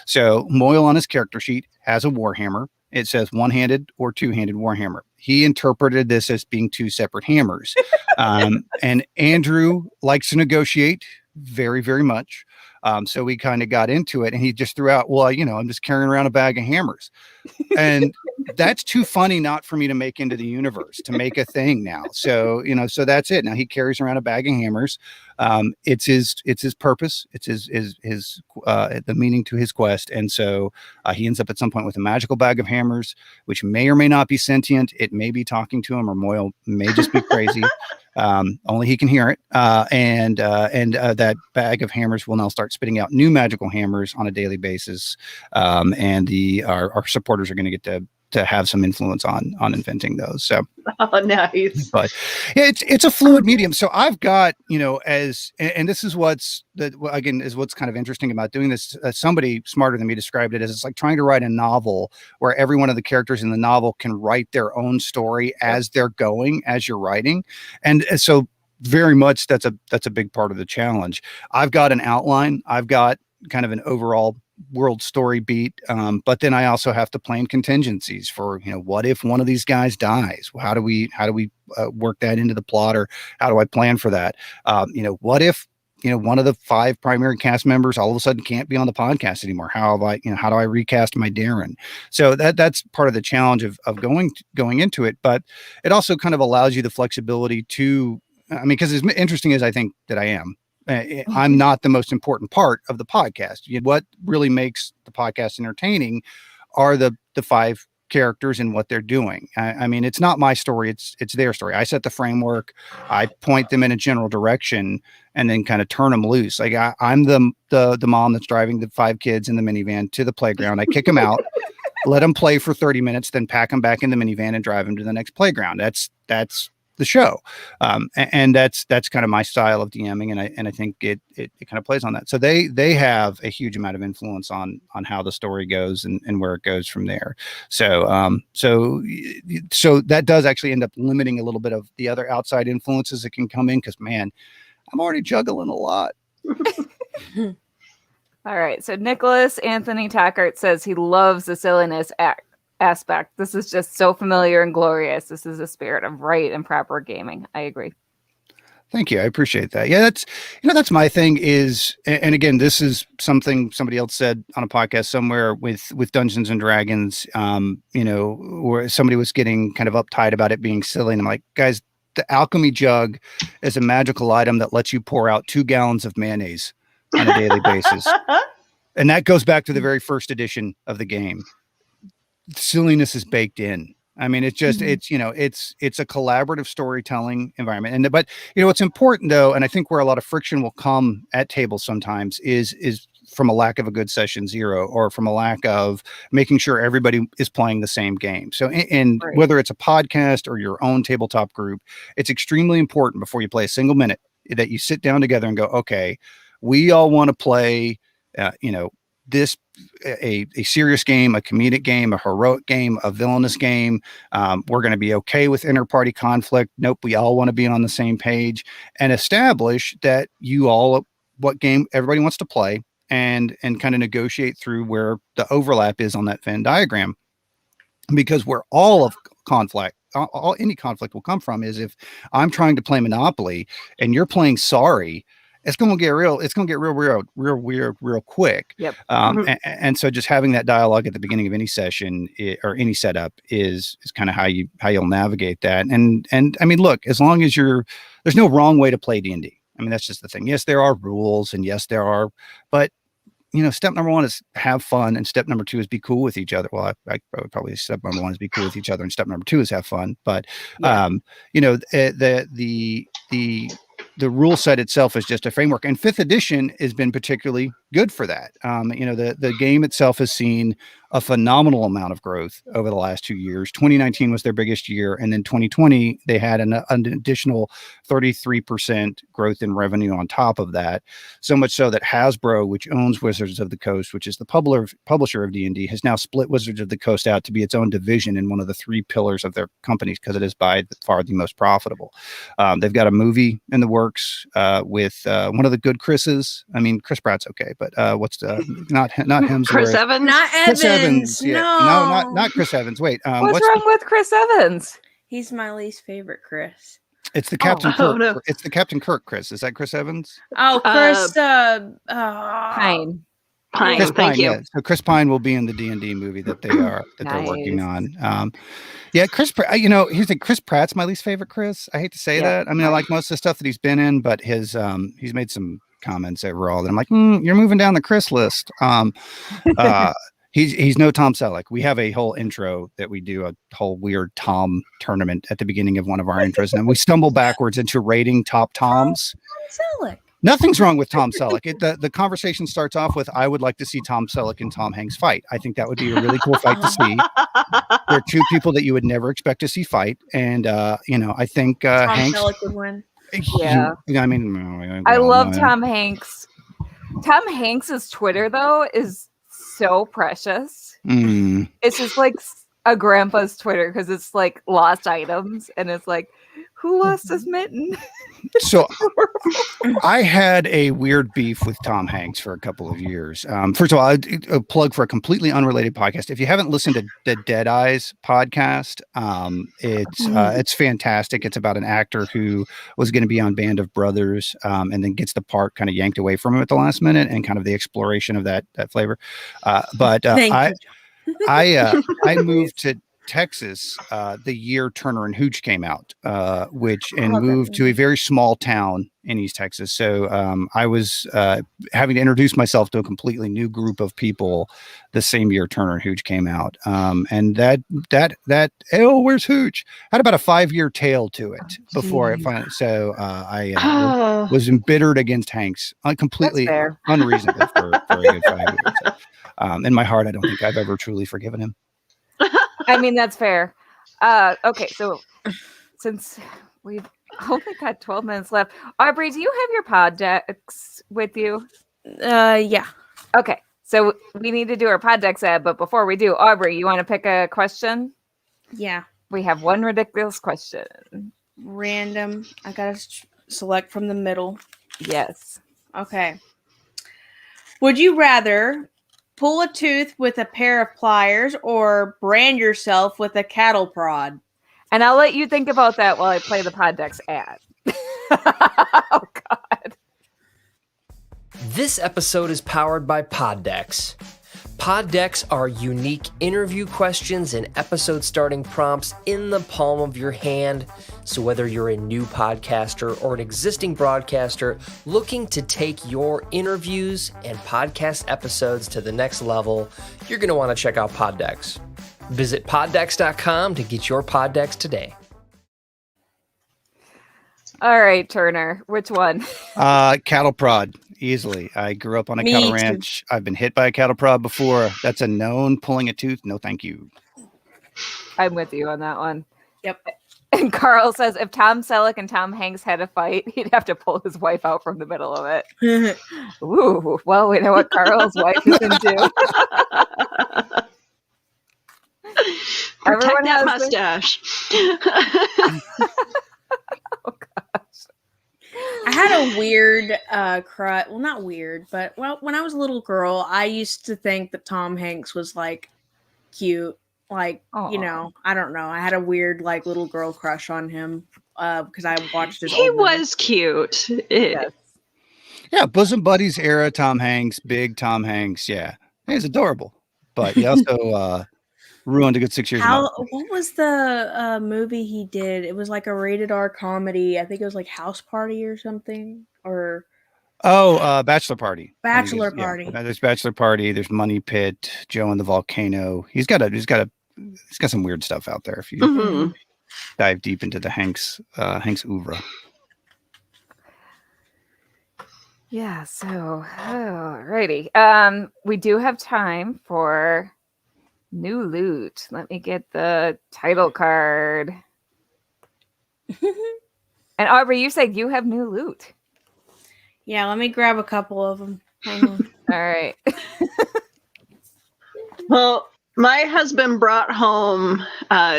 So Moyle on his character sheet has a warhammer. It says one-handed or two-handed warhammer. He interpreted this as being two separate hammers. And Andrew likes to negotiate very, very much. So we kind of got into it, and he just threw out, well, I'm just carrying around a bag of hammers. And that's too funny not for me to make into the universe, to make a thing now. So, so that's it. Now he carries around a bag of hammers. It's his purpose. It's his the meaning to his quest. And so he ends up at some point with a magical bag of hammers, which may or may not be sentient. It may be talking to him, or Moyle may just be crazy. Only he can hear it. And that bag of hammers will now start spitting out new magical hammers on a daily basis. And our supporters are going to get to have some influence on inventing those. So, oh, nice. But yeah, it's a fluid medium. So I've got, and this is what's kind of interesting about doing this. Somebody smarter than me described it as, it's like trying to write a novel where every one of the characters in the novel can write their own story as they're going, as you're writing. And so very much that's a big part of the challenge. I've got an outline. I've got kind of an overall world story beat, but then I also have to plan contingencies for, what if one of these guys dies? How do we work that into the plot, or how do I plan for that? What if one of the 5 primary cast members all of a sudden can't be on the podcast anymore? How do I recast my Darren? So that's part of the challenge of going into it, but it also kind of allows you the flexibility to, because as interesting as I think that I am, I'm not the most important part of the podcast. What really makes the podcast entertaining are the 5 characters and what they're doing. It's not my story. It's their story. I set the framework. I point them in a general direction and then kind of turn them loose. Like I'm the mom that's driving the 5 kids in the minivan to the playground. I kick them out. let them play for 30 minutes, then pack them back in the minivan and drive them to the next playground. That's the show. And that's kind of my style of DMing. And I think it kind of plays on that. So they have a huge amount of influence on how the story goes and where it goes from there. So that does actually end up limiting a little bit of the other outside influences that can come in. Cause man, I'm already juggling a lot. All right. So Nicholas Anthony Tackert says he loves the silliness aspect. This is just so familiar and glorious. This is the spirit of right and proper gaming. I agree. Thank you. I appreciate that. Yeah, that's my thing is, and again, this is something somebody else said on a podcast somewhere with Dungeons and Dragons, where somebody was getting kind of uptight about it being silly. And I'm like, guys, the alchemy jug is a magical item that lets you pour out 2 gallons of mayonnaise on a daily basis. And that goes back to the very first edition of the game. Silliness is baked in. I mean, it's just, it's a collaborative storytelling environment. But what's important though, and I think where a lot of friction will come at tables sometimes is from a lack of a good session 0 or from a lack of making sure everybody is playing the same game. So, and right. Whether it's a podcast or your own tabletop group, it's extremely important before you play a single minute that you sit down together and go, okay, we all want to play, this a serious game, a comedic game, a heroic game, a villainous game. We're going to be okay with inter-party conflict. Nope, we all want to be on the same page and establish that what game everybody wants to play and kind of negotiate through where the overlap is on that Venn diagram. Because where all of conflict, any conflict will come from is if I'm trying to play Monopoly and you're playing Sorry, it's going to get real. It's going to get real weird, real quick. Yep. And so just having that dialogue at the beginning of any session or any setup is kind of how you'll navigate that. And I mean, look, as long as there's no wrong way to play D&D. I mean, that's just the thing. Yes, there are rules and yes, there are, but step number 1 is have fun. And step number 2 is be cool with each other. Well, I would probably step number 1 is be cool with each other. And step number 2 is have fun. But, the rule set itself is just a framework, and 5th edition has been particularly good for that. The game itself has seen a phenomenal amount of growth over the last 2 years. 2019 was their biggest year. And then 2020, they had an additional 33% growth in revenue on top of that. So much so that Hasbro, which owns Wizards of the Coast, which is the publisher of D&D, has now split Wizards of the Coast out to be its own division in one of the 3 pillars of their companies because it is by far the most profitable. They've got a movie in the works with one of the good Chris's. I mean, Chris Pratt's okay, but what's the not Hemsworth? Chris Evans? Not Chris Evans. Yeah. No, not Chris Evans. Wait, what's wrong with Chris Evans? He's my least favorite Chris. It's the Captain Kirk. No. It's the Captain Kirk. Chris, is that Chris Evans? Oh, Chris. Pine. Chris Thank you. Yeah. So Chris Pine will be in the D&D movie that they're working on. Chris. Here's Chris Pratt's my least favorite Chris. I hate to say that. I mean, I like most of the stuff that he's been in, but he's made some comments overall that I'm like, you're moving down the Chris list. He's no Tom Selleck. We have a whole intro that we do, a whole weird Tom tournament at the beginning of one of our intros, and we stumble backwards into rating top Toms. Tom Selleck. Nothing's wrong with Tom Selleck. The conversation starts off with, I would like to see Tom Selleck and Tom Hanks fight. I think that would be a really cool fight to see. They're 2 people that you would never expect to see fight. And, I think Tom Hanks Selleck would win. Yeah. I mean, I love Tom Hanks. Tom Hanks's Twitter, though, is so precious. It's just like a grandpa's Twitter because it's like lost items. And it's like, who lost his mitten? So I had a weird beef with Tom Hanks for a couple of years. First of all, a plug for a completely unrelated podcast. If you haven't listened to the Dead Eyes podcast, it's fantastic. It's about an actor who was going to be on Band of Brothers and then gets the part kind of yanked away from him at the last minute and kind of the exploration of that flavor. But I moved to Texas the year Turner and Hooch came out, moved to a very small town in East Texas. So I was having to introduce myself to a completely new group of people the same year Turner and Hooch came out. And that where's Hooch? Had about a 5-year tail to it before it finally. So I was embittered against Hanks, completely unreasonable for a good 5 years. So, in my heart, I don't think I've ever truly forgiven him. I mean, that's fair. Okay, so since we've only got 12 minutes left, Aubry, do you have your pod decks with you? Yeah. Okay, so we need to do our pod decks ad, but before we do, Aubry, you want to pick a question? Yeah. We have one ridiculous question. Random. I gotta select from the middle. Yes. Okay. Would you rather pull a tooth with a pair of pliers or brand yourself with a cattle prod? And I'll let you think about that while I play the pod decks ad. Oh, God. This episode is powered by Pod Decks. Pod Decks are unique interview questions and episode starting prompts in the palm of your hand. So whether you're a new podcaster or an existing broadcaster looking to take your interviews and podcast episodes to the next level, you're going to want to check out Pod Decks. Visit poddecks.com to get your Pod Decks today. All right, Turner, which one? Cattle prod, easily. I grew up on a cattle ranch. I've been hit by a cattle prod before. That's a known. Pulling a tooth, no thank you. I'm with you on that one. Yep. And Carl says if Tom Selleck and Tom Hanks had a fight, he'd have to pull his wife out from the middle of it. Ooh, well, we know what Carl's wife is into. Protect that mustache. Oh, gosh. I had a weird crush. Well, not weird, but when I was a little girl, I used to think that Tom Hanks was like cute. Like, Aww. you know, I don't know. I had a weird like little girl crush on him because I watched his. He was cute. Yes. Yeah, bosom buddies era Tom Hanks, big Tom Hanks. Yeah, he's adorable, but he also ruined a good 6 years. What was the movie he did? It was like a rated R comedy. I think it was like House Party or something. Or Bachelor Party. Bachelor Party. Yeah. There's Bachelor Party. There's Money Pit. Joe and the Volcano. He's got some weird stuff out there. If you dive deep into the Hanks oeuvre. Yeah, so alrighty. We do have time for new loot. Let me get the title card. And Aubry, you said you have new loot. Yeah, let me grab a couple of them. Hang on. All right. Well, my husband brought home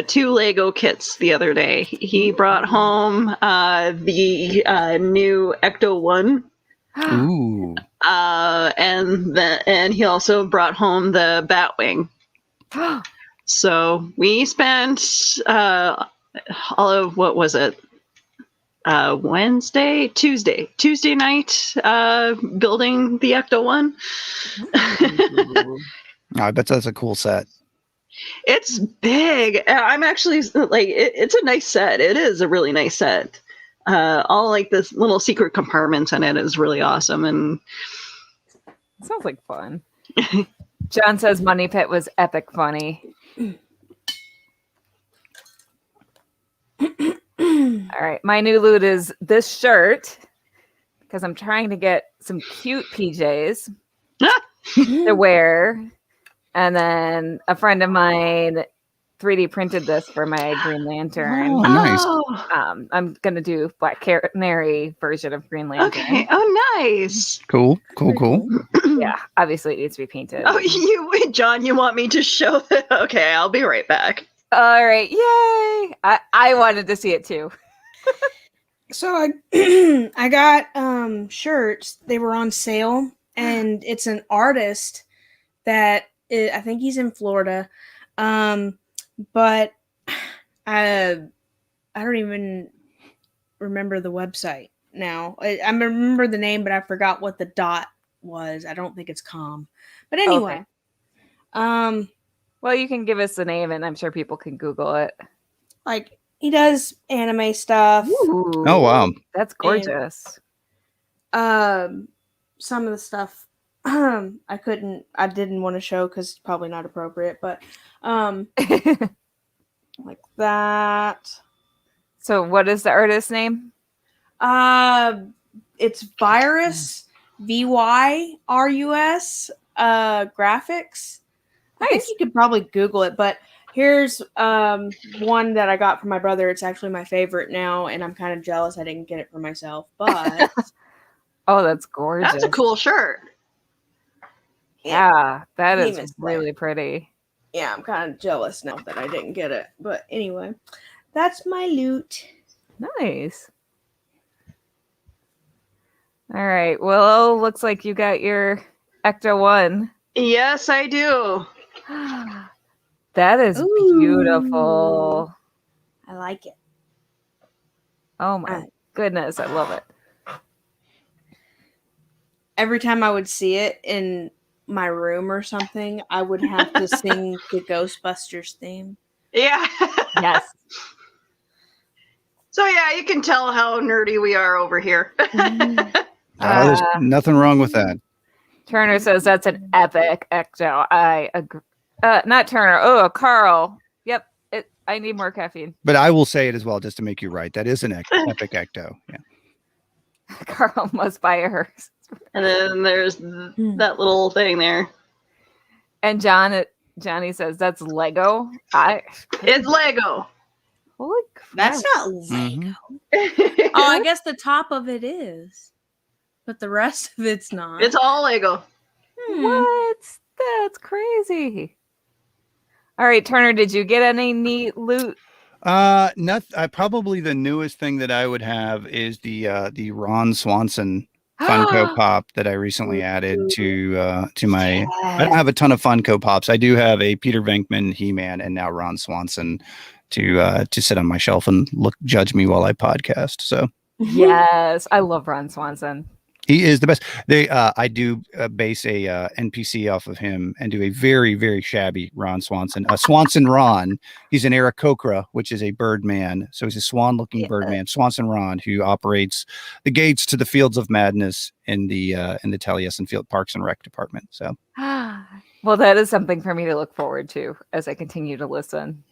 2 Lego kits the other day. He brought home the new Ecto 1. Ooh. And he also brought home the Batwing. So we spent all of, what was it? Tuesday night building the Ecto 1. I bet that's a cool set. It's big. I'm actually like, it's a nice set. It is a really nice set. All like this little secret compartments in it is really awesome. And sounds like fun. John says Money Pit was epic funny. All right, my new loot is this shirt because I'm trying to get some cute PJs to wear. And then a friend of mine 3D printed this for my Green Lantern. Oh, nice. I'm going to do Black Canary version of Green Lantern. Okay. Oh, nice. Cool. Yeah, obviously it needs to be painted. Oh, John, you want me to show that? Okay, I'll be right back. All right, yay! I wanted to see it too. So I got shirts. They were on sale, and it's an artist that I think he's in Florida, but I don't even remember the website now. I remember the name, but I forgot what the dot was. I don't think it's com. But anyway, okay. Well, you can give us the name, and I'm sure people can Google it. Like, he does anime stuff. Ooh, oh, wow. That's gorgeous. And, some of the stuff I didn't want to show because it's probably not appropriate, but like that. So what is the artist's name? It's Virus, VYRUS, graphics. I think you could probably Google it, but Here's one that I got from my brother. It's actually my favorite now, and I'm kind of jealous I didn't get it for myself. But Oh, that's gorgeous. That's a cool shirt. Yeah, that is Famous really pretty. yeah, I'm kind of jealous now that I didn't get it. But anyway, that's my loot. Nice. All right. Well, looks like you got your Ecto 1. Yes, I do. That is Ooh. beautiful. I like it. Oh my goodness, I love it. Every time I would see it in my room or something, I would have to sing the Ghostbusters theme. Yeah. Yes. So yeah, you can tell how nerdy we are over here. There's nothing wrong with that. Turner says that's an epic Ecto. I agree. Not Turner. Oh, Carl. Yep. I need more caffeine. But I will say it as well, just to make you right. That is an epic Ecto. Yeah. Carl must buy hers. And then there's that little thing there. And Johnny says that's Lego. It's Lego. Holy crap. That's not Lego. Mm-hmm. Oh, I guess the top of it is. But the rest of it's not. It's all Lego. What? That's crazy. All right, Turner, did you get any neat loot? Probably the newest thing that I would have is the Ron Swanson Funko Pop that I recently added to my. Yes. I don't have a ton of Funko Pops. I do have a Peter Venkman, He-Man, and now Ron Swanson to sit on my shelf and judge me while I podcast. So Yes, I love Ron Swanson. he is the best. I do base a NPC off of him and do a very, very shabby Ron Swanson. Swanson Ron. He's an Aarakocra, which is a bird man. So he's a swan-looking bird man. Swanson Ron, who operates the gates to the Fields of Madness in the Taliesin Field Parks and Rec department. So, well, that is something for me to look forward to as I continue to listen.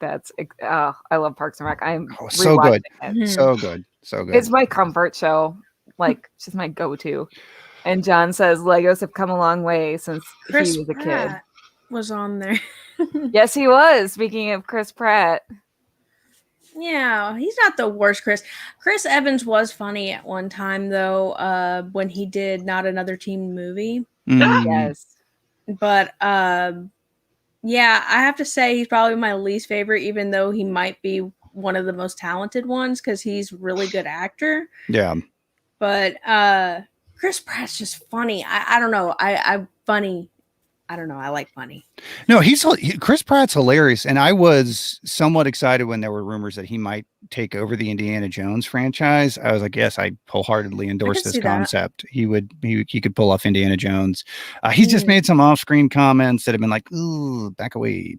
I love Parks and Rec. I'm so good, it. so good, so good. It's my comfort show. Like, she's my go-to. And John says Legos have come a long way since Chris he was a Pratt kid. was on there. Yes, he was. Speaking of Chris Pratt. Yeah, he's not the worst Chris. Chris Evans was funny at one time, though, when he did Not Another Teen Movie. Yes. But, yeah, I have to say he's probably my least favorite, even though he might be one of the most talented ones because he's a really good actor. Yeah. But Chris Pratt's just funny. I don't know. I'm funny. I don't know. I like funny. No, Chris Pratt's hilarious. And I was somewhat excited when there were rumors that he might take over the Indiana Jones franchise. I was like, yes, I wholeheartly endorse this concept. He could pull off Indiana Jones. He's just made some off-screen comments that have been like, ooh, back away.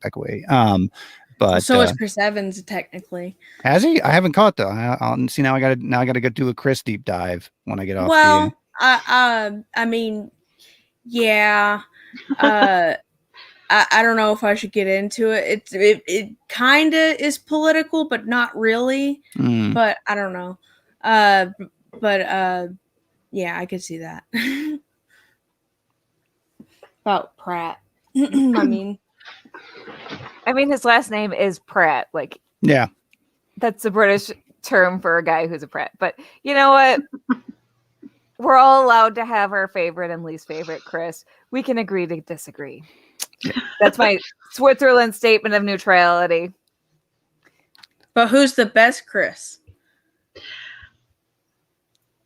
But so is Chris Evans technically. Has he? I haven't caught though. I'll see now. I gotta go do a Chris deep dive when I get off. Well, I mean, yeah. I don't know if I should get into it. It kind of is political, but not really. But I don't know. Yeah, I could see that. About Pratt. I mean, his last name is Pratt. Like, yeah, that's a British term for a guy who's a Pratt. But you know what? We're all allowed to have our favorite and least favorite, Chris. We can agree to disagree. That's my Switzerland statement of neutrality. But who's the best Chris?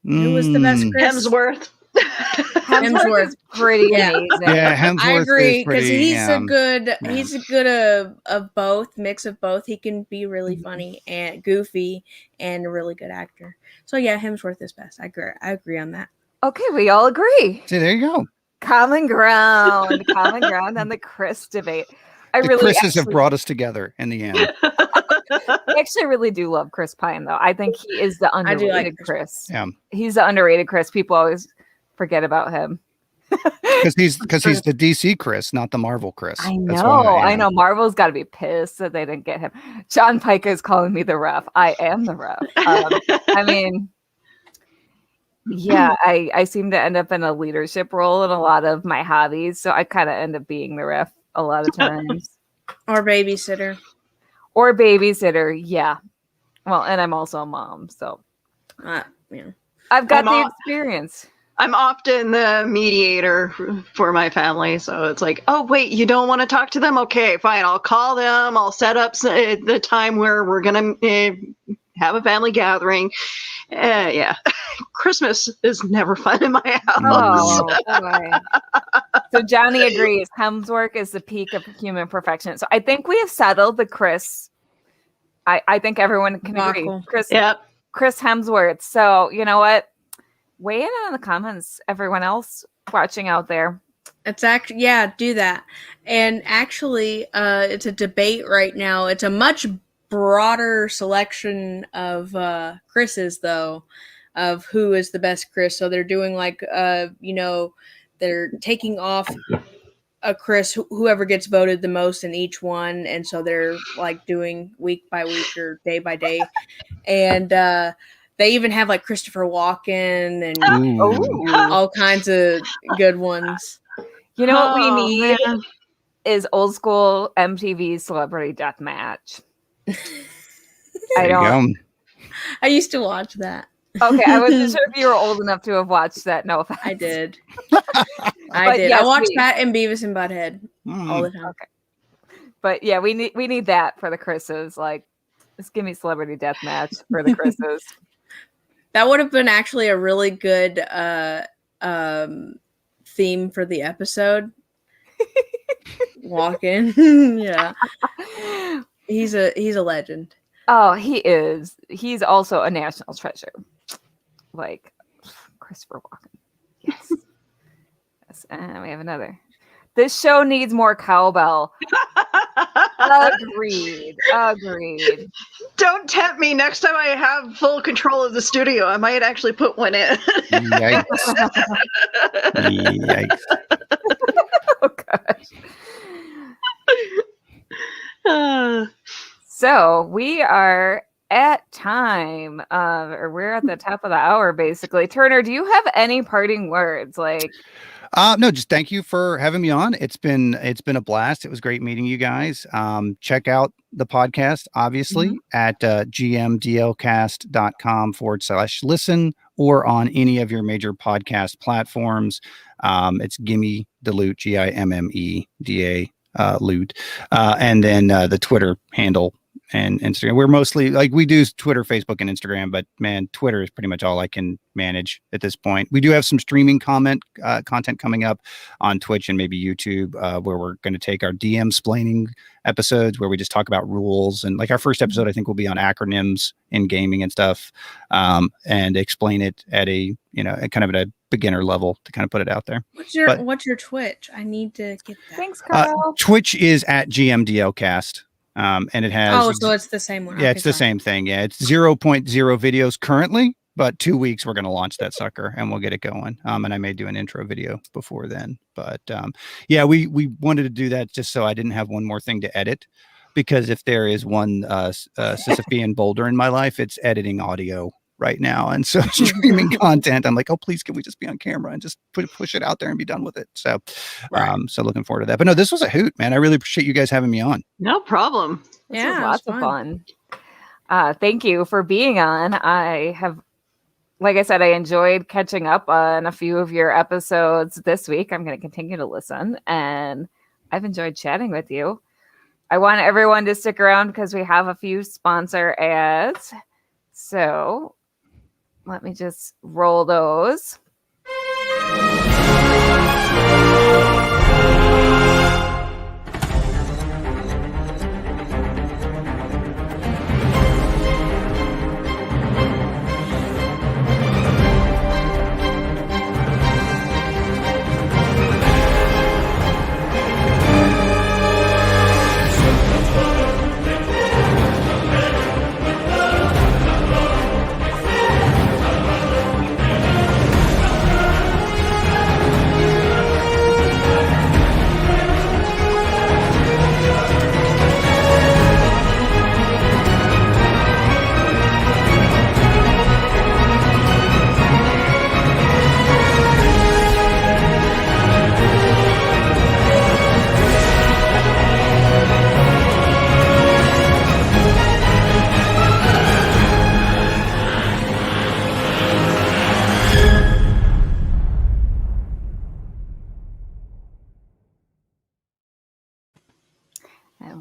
Who was the best Chris? Hemsworth. Hemsworth is pretty amazing. Yeah, Hemsworth. I agree because he's a good. Yeah. He's a good of both, mix of both. He can be really funny and goofy, and a really good actor. So yeah, Hemsworth is best. I agree on that. Okay, we all agree. See, there you go. Common ground on the Chris debate. Chris's have brought us together in the end. I actually really do love Chris Pine, though. I think he is the underrated Chris. Yeah, he's the underrated Chris. People always forget about him because he's the DC Chris, not the Marvel Chris. I know. Marvel's got to be pissed that they didn't get him. John Pica is calling me the ref. I am the ref. I mean, yeah, I seem to end up in a leadership role in a lot of my hobbies, so I kind of end up being the ref a lot of times. Or babysitter. Or babysitter, yeah. Well, and I'm also a mom, so Yeah. I've got the experience. I'm often the mediator for my family, so it's like, oh wait, you don't want to talk to them? Okay, fine. I'll call them. I'll set up the time where we're gonna have a family gathering. Yeah, Christmas is never fun in my house. Oh, boy. So Johnny agrees. Hemsworth is the peak of human perfection. So I think we have settled the Chris. I think everyone can agree. Chris. Yep. Chris Hemsworth. So you know what? Weigh in the comments, everyone else watching out there. It's actually, do that. And actually, it's a debate right now. It's a much broader selection of Chris's, though, of who is the best Chris. So they're doing they're taking off a Chris, whoever gets voted the most in each one. And so they're like doing week by week or day by day. And, they even have like Christopher Walken and all kinds of good ones. You know what we need is old school MTV Celebrity Deathmatch. I used to watch that. Okay, I wasn't sure if you were old enough to have watched that. No offense. I did. Yes, I watched that and Beavis and Butthead all the time. Okay, but yeah, we need that for the Chris's. Like, just give me Celebrity Deathmatch for the Chris's. That would have been actually a really good theme for the episode. Walk-in. Yeah. He's a legend. Oh, he is. He's also a national treasure. Like Christopher Walken. Yes. Yes. And we have another. This show needs more cowbell. Agreed. Don't tempt me. Next time I have full control of the studio, I might actually put one in. Yikes. Yikes. Oh, gosh. So we are at time, or we're at the top of the hour, basically. Turner, do you have any parting words? Like, no, just thank you for having me on. It's been a blast. It was great meeting you guys. Check out the podcast, obviously, at gmdlcast.com/listen or on any of your major podcast platforms. It's Gimme Da Loot, GIMMEDA Loot. And then the Twitter handle and Instagram. We're mostly like, we do Twitter, Facebook, and Instagram, but man, Twitter is pretty much all I can manage at this point. We do have some streaming content coming up on Twitch and maybe YouTube, where we're going to take our DM-splaining episodes where we just talk about rules. And like our first episode, I think, will be on acronyms in gaming and stuff, and explain it at a kind of at a beginner level to kind of put it out there. What's your Twitch? I need to get that. Thanks, Carl. Twitch is at GMDLcast. And it has. So it's the same one. Yeah, it's the same thing. Yeah, it's 0.0 videos currently, but 2 weeks we're going to launch that sucker and we'll get it going. And I may do an intro video before then. But yeah, we wanted to do that just so I didn't have one more thing to edit, because if there is one Sisyphean boulder in my life, it's editing audio right now. And so streaming content, I'm like, oh, please, can we just be on camera and just push it out there and be done with it? So, so looking forward to that. But no, this was a hoot, man. I really appreciate you guys having me on. No problem. This was lots of fun. Thank you for being on. Like I said, I enjoyed catching up on a few of your episodes this week. I'm going to continue to listen, and I've enjoyed chatting with you. I want everyone to stick around because we have a few sponsor ads. So let me just roll those.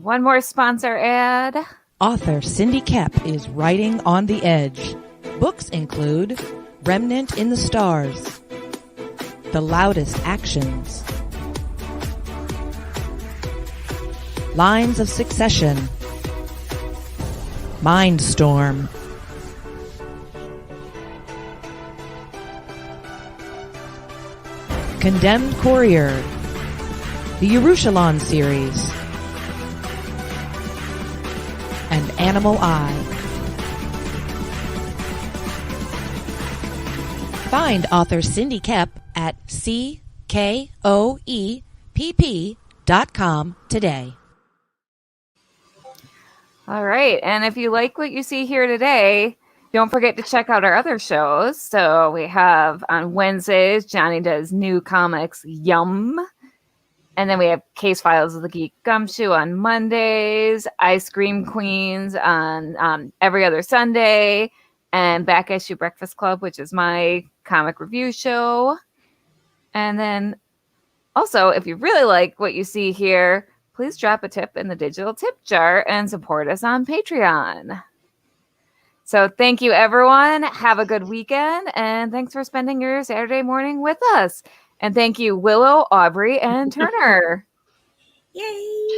one more sponsor ad. Author Cindy Kep is writing on the edge. Books include Remnant in the Stars, The Loudest Actions, Lines of Succession, Mindstorm, Condemned Courier, the Yerushalayim series, and Animal Eye. Find author Cindy Kep at CKOEPP.com today. All right. And if you like what you see here today, don't forget to check out our other shows. So we have on Wednesdays, Johnny does New Comics Yum. And then we have Case Files of the Geek Gumshoe on Mondays, Ice Cream Queens on every other Sunday, and Back Issue Breakfast Club, which is my comic review show. And then also, if you really like what you see here, please drop a tip in the digital tip jar and support us on Patreon. So thank you, everyone. Have a good weekend, and thanks for spending your Saturday morning with us. And thank you, Willow, Aubry, and Turner. Yay!